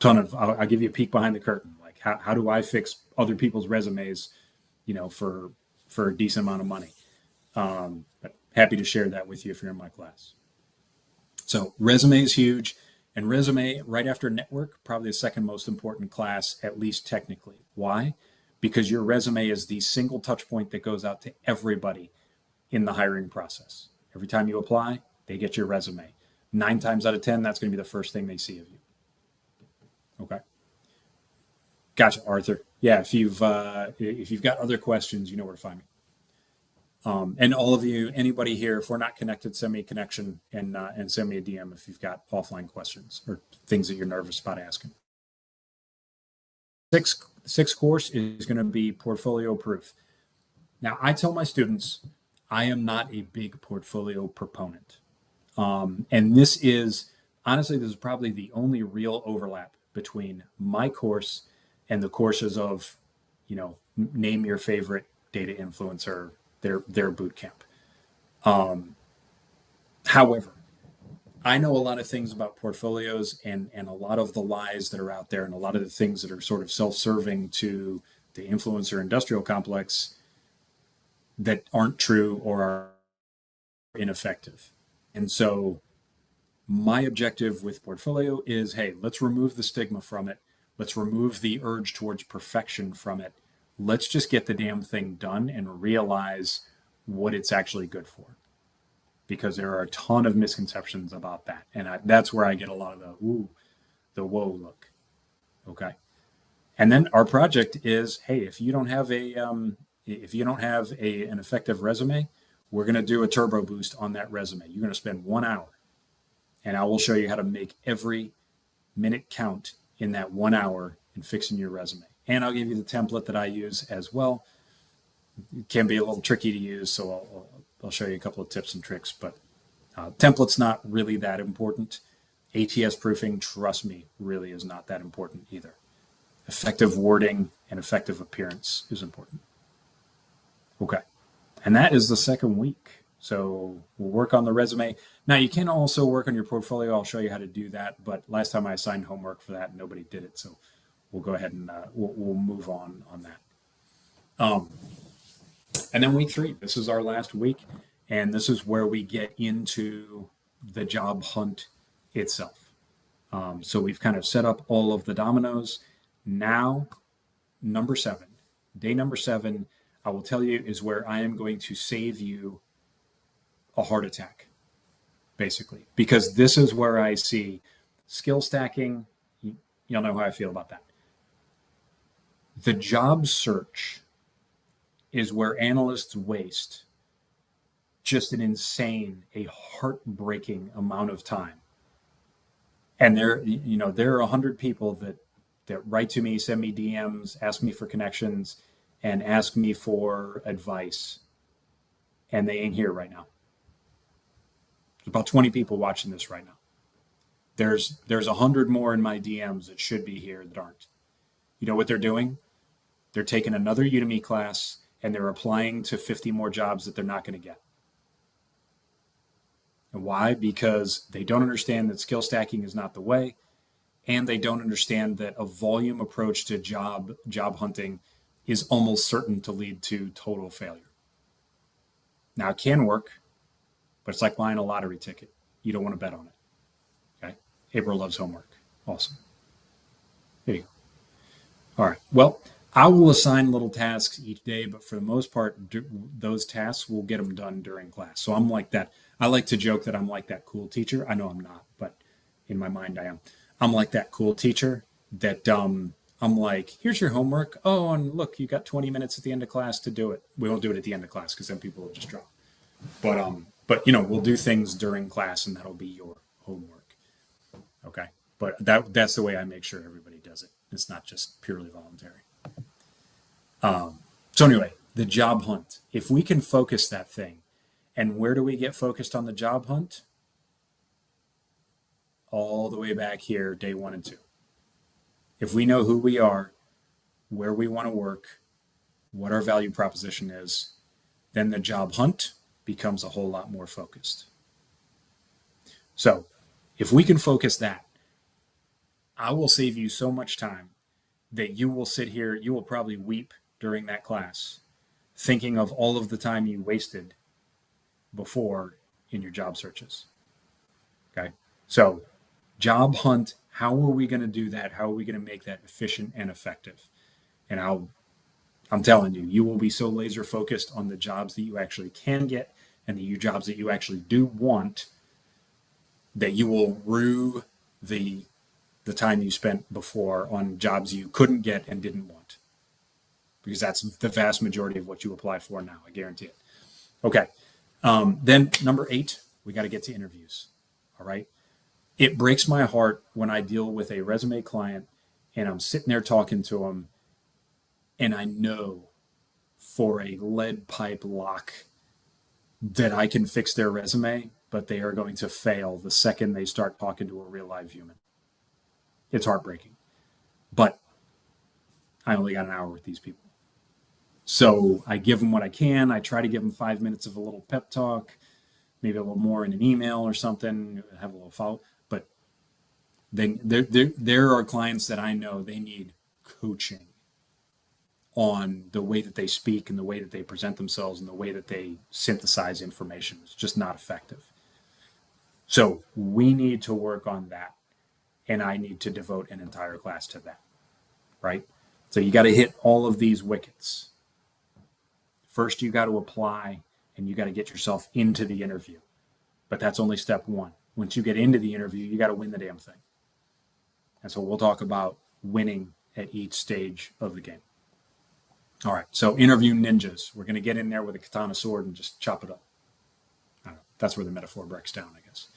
I'll give you a peek behind the curtain. Like how do I fix other people's resumes, for a decent amount of money. But happy to share that with you if you're in my class. So resume is huge. And resume right after network, probably the second most important class, at least technically. Why? Because your resume is the single touch point that goes out to everybody in the hiring process. Every time you apply, they get your resume. 9 times out of 10, that's going to be the first thing they see of you. Okay. Gotcha, Arthur. Yeah, if you've got other questions, you know where to find me. And all of you, anybody here, if we're not connected, send me a connection and send me a DM if you've got offline questions or things that you're nervous about asking. Sixth course is going to be portfolio proof. Now, I tell my students, I am not a big portfolio proponent. And this is probably the only real overlap between my course and the courses of, name your favorite data influencer, their boot camp. However, I know a lot of things about portfolios and a lot of the lies that are out there and a lot of the things that are sort of self-serving to the influencer industrial complex that aren't true or are ineffective. And so my objective with portfolio is, hey, let's remove the stigma from it. Let's remove the urge towards perfection from it. Let's just get the damn thing done and realize what it's actually good for. Because there are a ton of misconceptions about that. And that's where I get a lot of the whoa look. Okay. And then our project is, hey, if you don't have an effective resume, we're going to do a turbo boost on that resume. You're going to spend 1 hour and I will show you how to make every minute count in that 1 hour in fixing your resume. And I'll give you the template that I use as well. It can be a little tricky to use, so I'll show you a couple of tips and tricks, but template's not really that important. ATS proofing, trust me, really is not that important either. Effective wording and effective appearance is important. Okay. And that is the second week. So we'll work on the resume. Now you can also work on your portfolio. I'll show you how to do that. But last time I assigned homework for that, nobody did it. So we'll go ahead and we'll move on that. And then week 3, this is our last week. And this is where we get into the job hunt itself. So we've kind of set up all of the dominoes. Now, day number 7, I will tell you, is where I am going to save you a heart attack, basically, because this is where I see skill stacking. You'll know how I feel about that. The job search is where analysts waste just an insane, a heartbreaking amount of time. And there are 100 people that write to me, send me DMs, ask me for connections, and ask me for advice. And they ain't here right now. There's about 20 people watching this right now. There's 100 more in my DMs that should be here that aren't. You know what they're doing? They're taking another Udemy class and they're applying to 50 more jobs that they're not going to get. And why? Because they don't understand that skill stacking is not the way, and they don't understand that a volume approach to job hunting is almost certain to lead to total failure. Now, it can work, but it's like buying a lottery ticket. You don't want to bet on it. Okay? April loves homework. Awesome. There you go. All right. Well, I will assign little tasks each day, but for the most part, those tasks will get them done during class. So I'm like that. I like to joke that I'm like that cool teacher. I know I'm not, but in my mind I am. I'm like that cool teacher that I'm like, here's your homework. Oh, and look, you got 20 minutes at the end of class to do it. We won't do it at the end of class because then people will just drop. But we'll do things during class, and that'll be your homework. Okay. But that's the way I make sure everybody does it. It's not just purely voluntary. So anyway, the job hunt. If we can focus that thing, and where do we get focused on the job hunt? All the way back here, day 1 and 2. If we know who we are, where we want to work, what our value proposition is, then the job hunt becomes a whole lot more focused. So if we can focus that, I will save you so much time that you will sit here, you will probably weep during that class, thinking of all of the time you wasted before in your job searches. Okay. So job hunt, how are we going to do that? How are we going to make that efficient and effective? And I'm telling you, you will be so laser focused on the jobs that you actually can get and the jobs that you actually do want that you will rue the time you spent before on jobs you couldn't get and didn't want. Because that's the vast majority of what you apply for now. I guarantee it. Okay. Then number 8, we got to get to interviews. All right. It breaks my heart when I deal with a resume client and I'm sitting there talking to them and I know for a lead pipe lock that I can fix their resume, but they are going to fail the second they start talking to a real live human. It's heartbreaking. But I only got an hour with these people. So I give them what I can. I try to give them 5 minutes of a little pep talk, maybe a little more in an email or something, have a little follow. But there are clients that I know they need coaching on the way that they speak and the way that they present themselves and the way that they synthesize information. It's just not effective. So we need to work on that. And I need to devote an entire class to that, right? So you got to hit all of these wickets. First, you got to apply and you got to get yourself into the interview. But that's only step 1. Once you get into the interview, you got to win the damn thing. And so we'll talk about winning at each stage of the game. All right, so interview ninjas. We're going to get in there with a katana sword and just chop it up. I don't know. That's where the metaphor breaks down, I guess.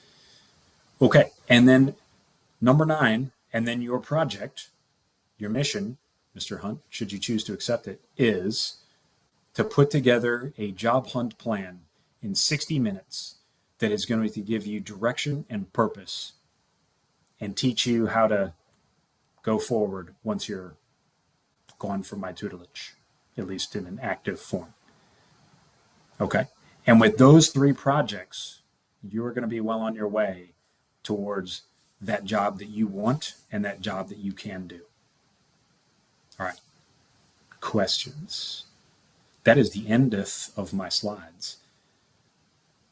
Okay, and then number 9, and then your project, your mission, Mr. Hunt, should you choose to accept it, is to put together a job hunt plan in 60 minutes that is going to give you direction and purpose and teach you how to go forward once you're gone from my tutelage, at least in an active form. Okay. And with those 3 projects, you are going to be well on your way towards that job that you want and that job that you can do. All right. Questions. That is the endeth of my slides.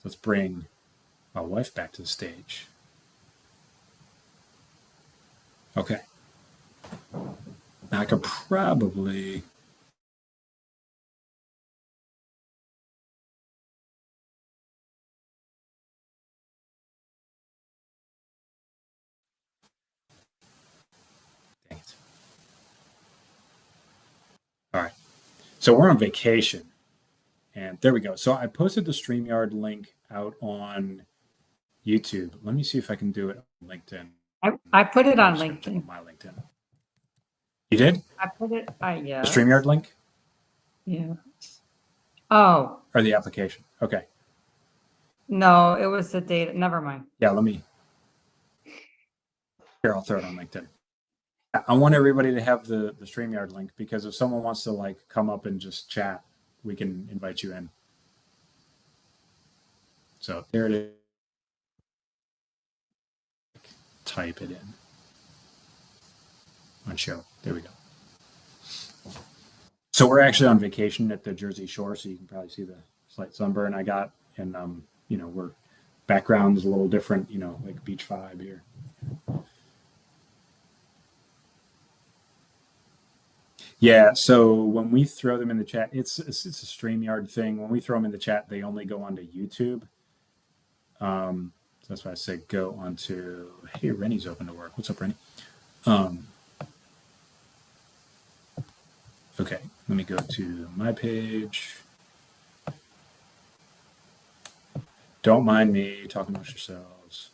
Let's bring my wife back to the stage. Okay. Now I could probably dang it. All right. So we're on vacation. And there we go. So I posted the StreamYard link out on YouTube. Let me see if I can do it on LinkedIn. I put it on I'm just gonna check LinkedIn. my LinkedIn. You did? I put it, yeah. The StreamYard link Yeah. Oh, or the application? Okay. no, it was the data. Never mind. Yeah, here, I'll throw it on LinkedIn. I want everybody to have the StreamYard link because if someone wants to like come up and just chat, we can invite you in. So there it is. Type it in on show. There we go. So we're actually on vacation at the Jersey Shore, so you can probably see the slight sunburn I got, and we're background is a little different, like beach vibe here. Yeah, so when we throw them in the chat, it's a StreamYard thing. When we throw them in the chat, they only go onto YouTube. So that's why I say go onto. Hey, Rennie's open to work. What's up, Rennie? Okay, let me go to my page. Don't mind me talking amongst yourselves.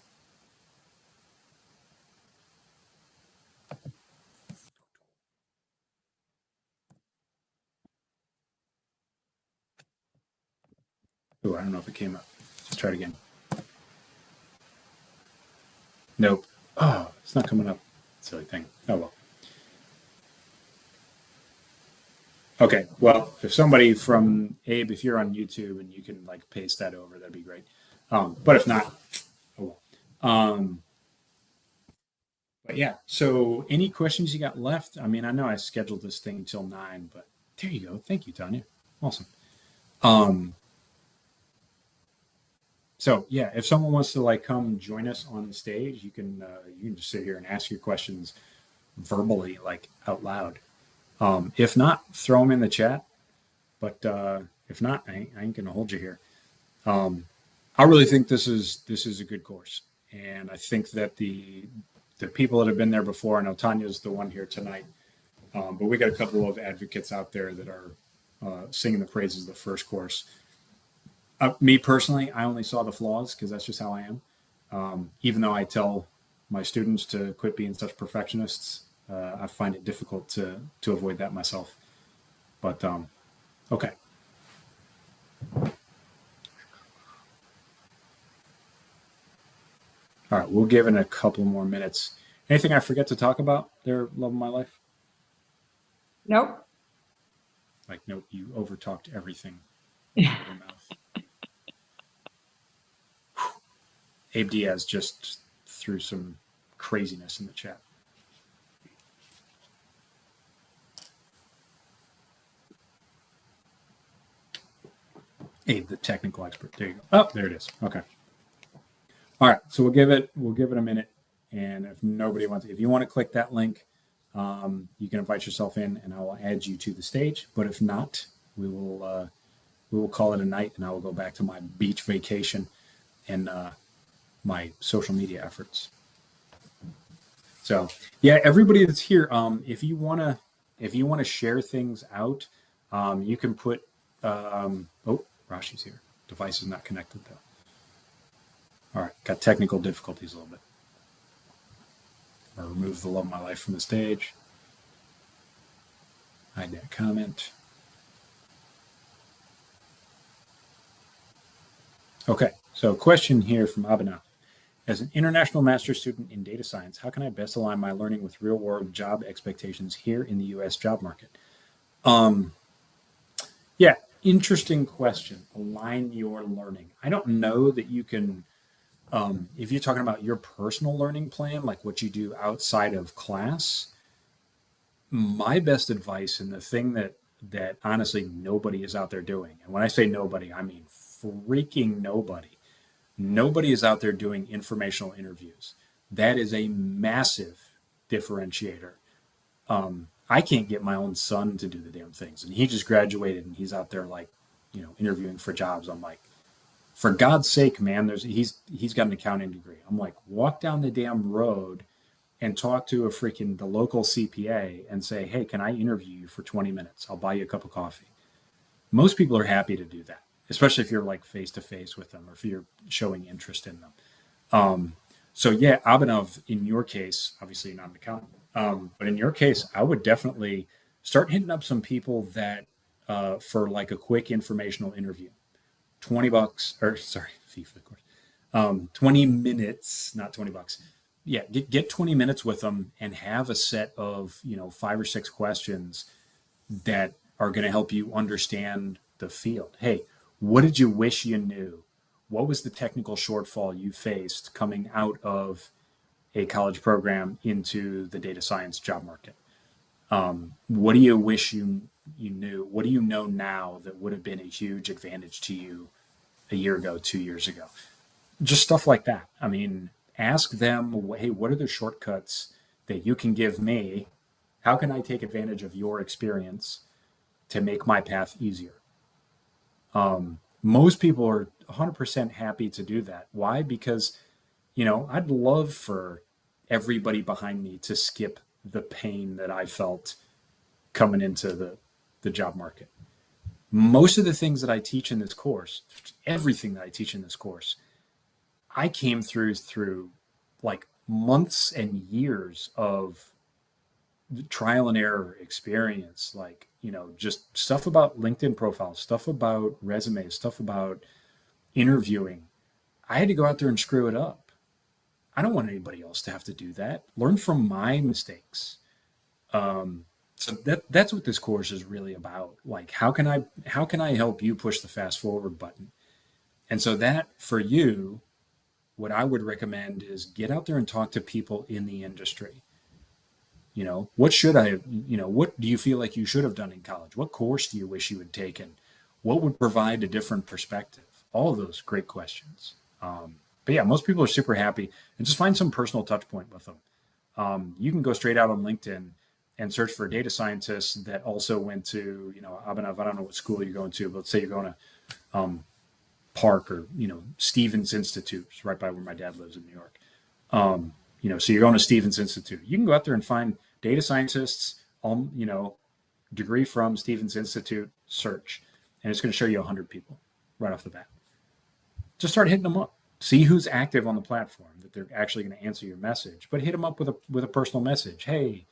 Oh, I don't know if it came up. Let's try it again. Nope. Oh, it's not coming up. Silly thing. Oh well. Okay. Well, if somebody from Abe, if you're on YouTube and you can like paste that over, that'd be great. But if not, oh well. But yeah. So, any questions you got left? I mean, I know I scheduled this thing until 9, but there you go. Thank you, Tanya. Awesome. Um, so yeah, if someone wants to like come join us on the stage, you can just sit here and ask your questions verbally, like out loud. If not, throw them in the chat. But if not, I ain't gonna hold you here. I really think this is a good course, and I think that the people that have been there before. I know Tanya's the one here tonight, but we got a couple of advocates out there that are singing the praises of the first course. Me personally, I only saw the flaws because that's just how I am. Even though I tell my students to quit being such perfectionists, I find it difficult to avoid that myself. But okay. All right, we'll give it a couple more minutes. Anything I forget to talk about there, love of my life? Nope. Like, nope, you overtalked everything. Yeah. Your mouth. Abe Diaz just threw some craziness in the chat. Abe, the technical expert. There you go. Oh, there it is. Okay. All right. So we'll give it a minute. And if nobody wants, if you want to click that link, you can invite yourself in, and I will add you to the stage. But if not, we will call it a night, and I will go back to my beach vacation and my social media efforts. So yeah, everybody that's here, if you wanna share things out, you can put. Oh, Rashi's here. Device is not connected though. All right, got technical difficulties a little bit. I'll remove the love of my life from the stage. Hide that comment. Okay, so question here from Abhinav. As an international master's student in data science, how can I best align my learning with real-world job expectations here in the U.S. job market? Yeah, interesting question. Align your learning. I don't know that you can, if you're talking about your personal learning plan, like what you do outside of class, my best advice, and the thing that honestly nobody is out there doing, and when I say nobody, I mean freaking nobody. Nobody is out there doing informational interviews. That is a massive differentiator. I can't get my own son to do the damn things, and he just graduated, and he's out there like, interviewing for jobs. I'm like, for God's sake, man, he's got an accounting degree. I'm like, walk down the damn road and talk to the local CPA and say, hey, can I interview you for 20 minutes? I'll buy you a cup of coffee. Most people are happy to do that, especially if you're like face to face with them or if you're showing interest in them. So yeah, Abhinav, in your case, obviously you're not an accountant, but in your case, I would definitely start hitting up some people that for like a quick informational interview, $20 or sorry, fee for the course, 20 minutes, not $20. Yeah, get 20 minutes with them and have a set of 5 or 6 questions that are going to help you understand the field. Hey, what did you wish you knew? What was the technical shortfall you faced coming out of a college program into the data science job market? What do you wish you knew? What do you know now that would have been a huge advantage to you a year ago, 2 years ago? Just stuff like that. I mean, ask them, hey, what are the shortcuts that you can give me? How can I take advantage of your experience to make my path easier? Most people are 100% happy to do that. Why? Because, I'd love for everybody behind me to skip the pain that I felt coming into the job market. Most of the things that I teach in this course, everything that I teach in this course, I came through like months and years of trial and error experience, like, just stuff about LinkedIn profiles, stuff about resumes, stuff about interviewing. I had to go out there and screw it up. I don't want anybody else to have to do that. Learn from my mistakes. So that's what this course is really about. Like, how can I help you push the fast forward button? And so that for you, what I would recommend is get out there and talk to people in the industry. What do you feel like you should have done in college? What course do you wish you had taken? What would provide a different perspective? All of those great questions. But yeah, most people are super happy, and just find some personal touch point with them. You can go straight out on LinkedIn and search for data scientists that also went to, Abhinav, I don't know what school you're going to, but let's say you're going to Park or, Stevens Institute, right by where my dad lives in New York. So you're going to Stevens Institute. You can go out there and find data scientists, degree from Stevens Institute, search, and it's going to show you 100 people right off the bat. Just start hitting them up. See who's active on the platform, that they're actually going to answer your message, but hit them up with a personal message. Hey,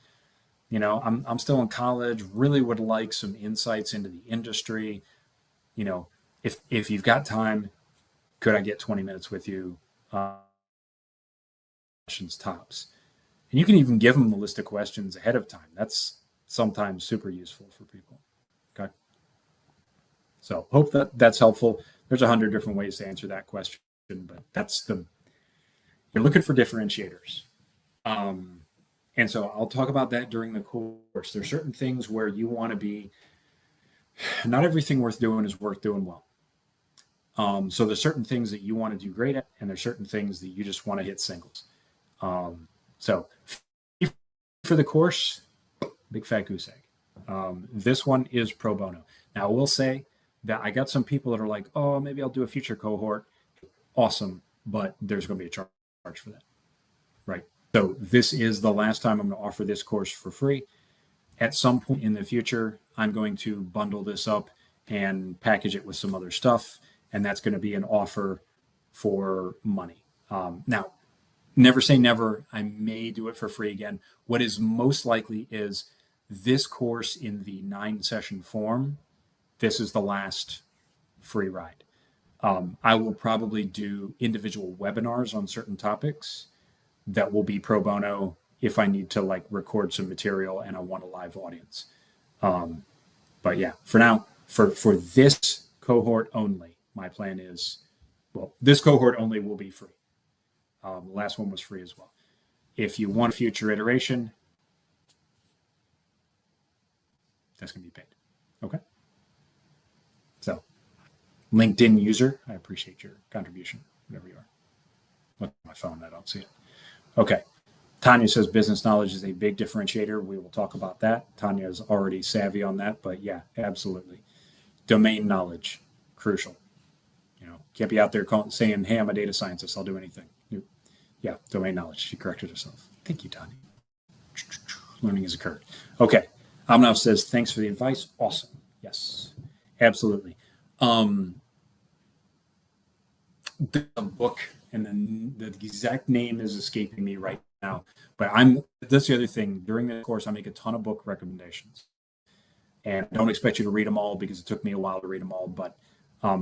I'm still in college, really would like some insights into the industry. If you've got time, could I get 20 minutes with you? Questions tops. And you can even give them the list of questions ahead of time. That's sometimes super useful for people. Okay. So hope that's helpful. There's 100 different ways to answer that question, but you're looking for differentiators. And so I'll talk about that during the course. There's certain things where you want to be, not everything worth doing is worth doing well. So there's certain things that you want to do great at, and there's certain things that you just want to hit singles. So for the course, big fat goose egg. This one is pro bono. Now, I will say that I got some people that are like, oh, maybe I'll do a future cohort. Awesome. But there's going to be a charge for that. Right. So this is the last time I'm going to offer this course for free. At some point in the future, I'm going to bundle this up and package it with some other stuff. And that's going to be an offer for money. Now, never say never. I may do it for free again. What is most likely is this course in the 9-session form. This is the last free ride. I will probably do individual webinars on certain topics that will be pro bono if I need to record some material and I want a live audience. But yeah, for now, for this cohort only, my plan is, this cohort only will be free. The last one was free as well. If you want a future iteration, that's going to be paid. Okay. So, LinkedIn user, I appreciate your contribution, whatever you are. Look at my phone, I don't see it. Okay. Tanya says business knowledge is a big differentiator. We will talk about that. Tanya is already savvy on that, but yeah, absolutely. Domain knowledge, crucial. Can't be out there saying, hey, I'm a data scientist, I'll do anything. Yeah, domain knowledge. She corrected herself. Thank you, Tanya. Learning has occurred. Okay. Amnav says, thanks for the advice. Awesome. Yes, absolutely. The book, and then the exact name is escaping me right now, but that's the other thing. During the course, I make a ton of book recommendations. And I don't expect you to read them all because it took me a while to read them all. But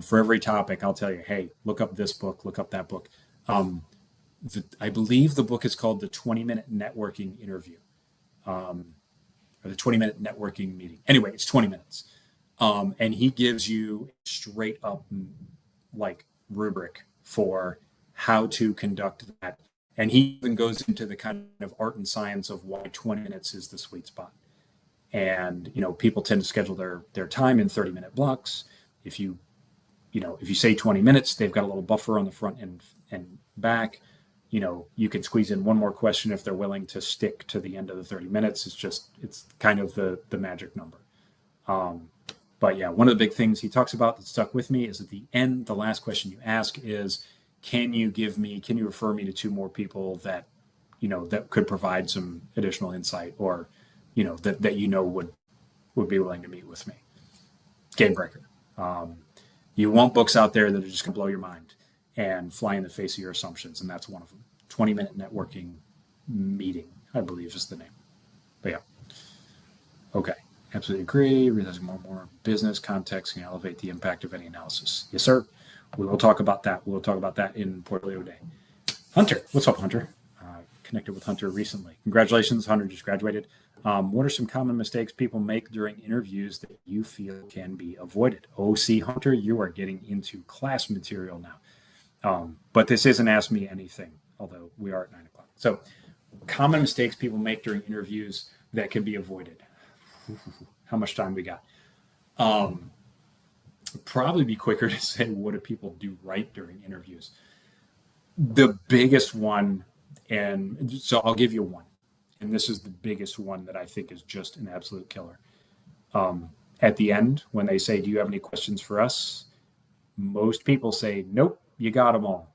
for every topic, I'll tell you, hey, look up this book, look up that book. I believe the book is called The 20-Minute Networking Interview, or The 20-Minute Networking Meeting. Anyway, it's 20 minutes. And he gives you straight up rubric for how to conduct that. And he even goes into the kind of art and science of why 20 minutes is the sweet spot. And, people tend to schedule their time in 30-minute blocks. If you say 20 minutes, they've got a little buffer on the front and back. You can squeeze in one more question if they're willing to stick to the end of the 30 minutes. It's kind of the magic number. But yeah, one of the big things he talks about that stuck with me is at the end, the last question you ask is, can you refer me to 2 more people that that could provide some additional insight, or that would would be willing to meet with me. Game breaker. You want books out there that are just going to blow your mind and fly in the face of your assumptions, and that's one of them. 20-minute networking meeting, I believe is the name. But yeah. Okay. Absolutely agree. Realizing more and more business context can elevate the impact of any analysis. Yes, sir. We will talk about that. We'll talk about that in Portfolio Day. Hunter. What's up, Hunter? Connected with Hunter recently. Congratulations. Hunter just graduated. What are some common mistakes people make during interviews that you feel can be avoided? OC Hunter, you are getting into class material now. But this isn't Ask Me Anything, although we are at 9 o'clock. So common mistakes people make during interviews that can be avoided. How much time we got? Probably be quicker to say, what do people do right during interviews? The biggest one, and so I'll give you one, and this is the biggest one that I think is just an absolute killer. At the end, when they say, do you have any questions for us? Most people say, nope, you got them all.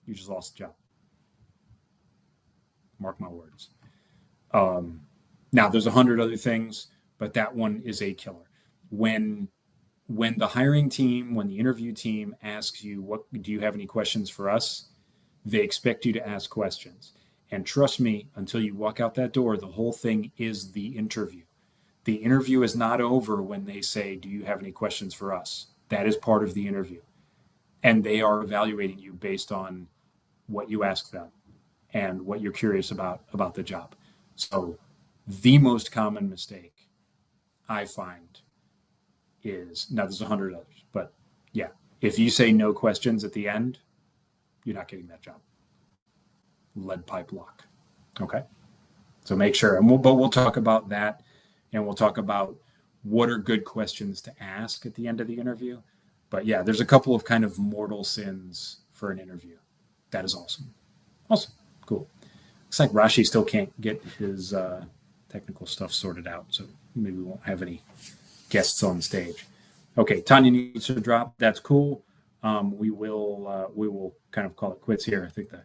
You just lost the job. Mark my words. Now, there's 100 other things, but that one is a killer. When the hiring team, when the interview team asks you, what do you have any questions for us? They expect you to ask questions. And trust me, until you walk out that door, the whole thing is the interview. The interview is not over when they say, do you have any questions for us? That is part of the interview. And they are evaluating you based on what you ask them and what you're curious about the job. So the most common mistake I find is, now there's 100 others, but yeah, if you say no questions at the end, you're not getting that job. Lead pipe lock. Okay. So make sure, but we'll talk about that, and we'll talk about what are good questions to ask at the end of the interview. But yeah, there's a couple of kind of mortal sins for an interview. That is awesome. Awesome. Cool. Looks like Rashi still can't get his technical stuff sorted out, so maybe we won't have any guests on stage. Okay, Tanya needs to drop. That's cool. We will kind of call it quits here. I think that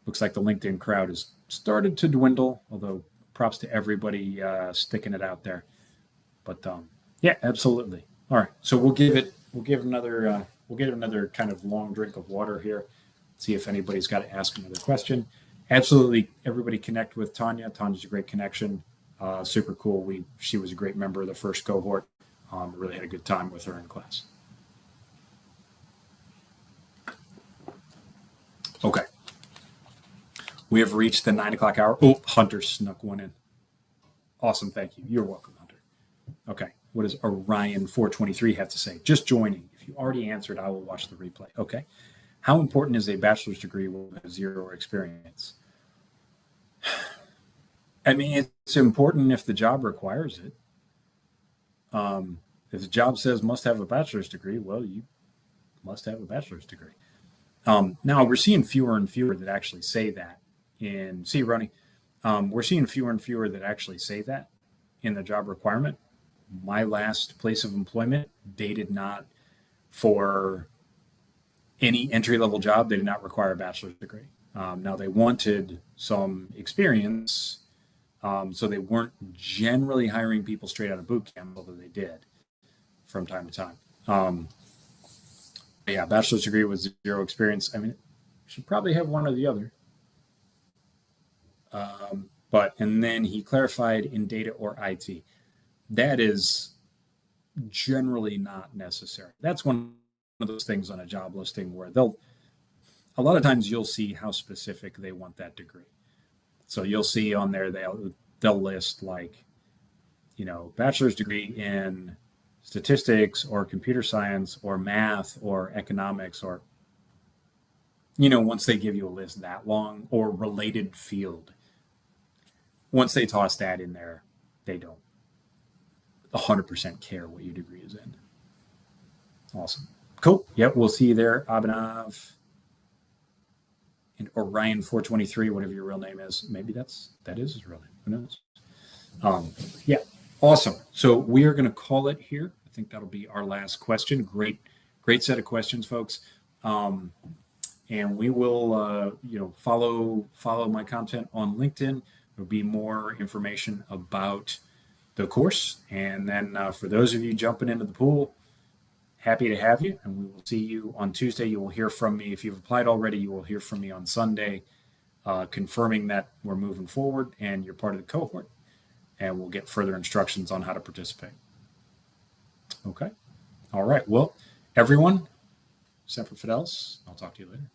looks like the LinkedIn crowd has started to dwindle, although props to everybody sticking it out there. But yeah, absolutely. All right, so we'll give another kind of long drink of water here. See if anybody's got to ask another question. Absolutely, everybody connect with Tanya. Tanya's a great connection. Super cool. She was a great member of the first cohort. Really had a good time with her in class. Okay. We have reached the 9 o'clock hour. Oh, Hunter snuck one in. Awesome. Thank you. You're welcome, Hunter. Okay. What does Orion 423 have to say? Just joining. If you already answered, I will watch the replay. Okay. How important is a bachelor's degree with zero experience? I mean, it's important if the job requires it. If the job says must have a bachelor's degree, well, you must have a bachelor's degree. Now, we're seeing fewer and fewer that actually say that. Ronnie, we're seeing fewer and fewer that actually say that in the job requirement. My last place of employment, they did not, for any entry-level job, they did not require a bachelor's degree. Now, they wanted some experience, so they weren't generally hiring people straight out of boot camp, although they did from time to time. Yeah, bachelor's degree with zero experience. I mean, should probably have one or the other. And then he clarified in data or IT. That is generally not necessary. That's one of those things on a job listing where a lot of times you'll see how specific they want that degree. So you'll see on there, they'll list like, bachelor's degree in statistics or computer science or math or economics, or, once they give you a list that long, or related field, once they toss that in there, they don't 100% care what your degree is in. Awesome. Cool. Yep. We'll see you there, Abhinav. And Orion 423, whatever your real name is. Maybe that is his real name. Who knows? Yeah. Awesome. So we are going to call it here. I think that'll be our last question. Great set of questions, folks. And we will, follow my content on LinkedIn. There'll be more information about the course. And then for those of you jumping into the pool, happy to have you. And we will see you on Tuesday. You will hear from me. If you've applied already, you will hear from me on Sunday, confirming that we're moving forward and you're part of the cohort. And we'll get further instructions on how to participate. Okay. All right. Well, everyone, except for Fidelis, I'll talk to you later.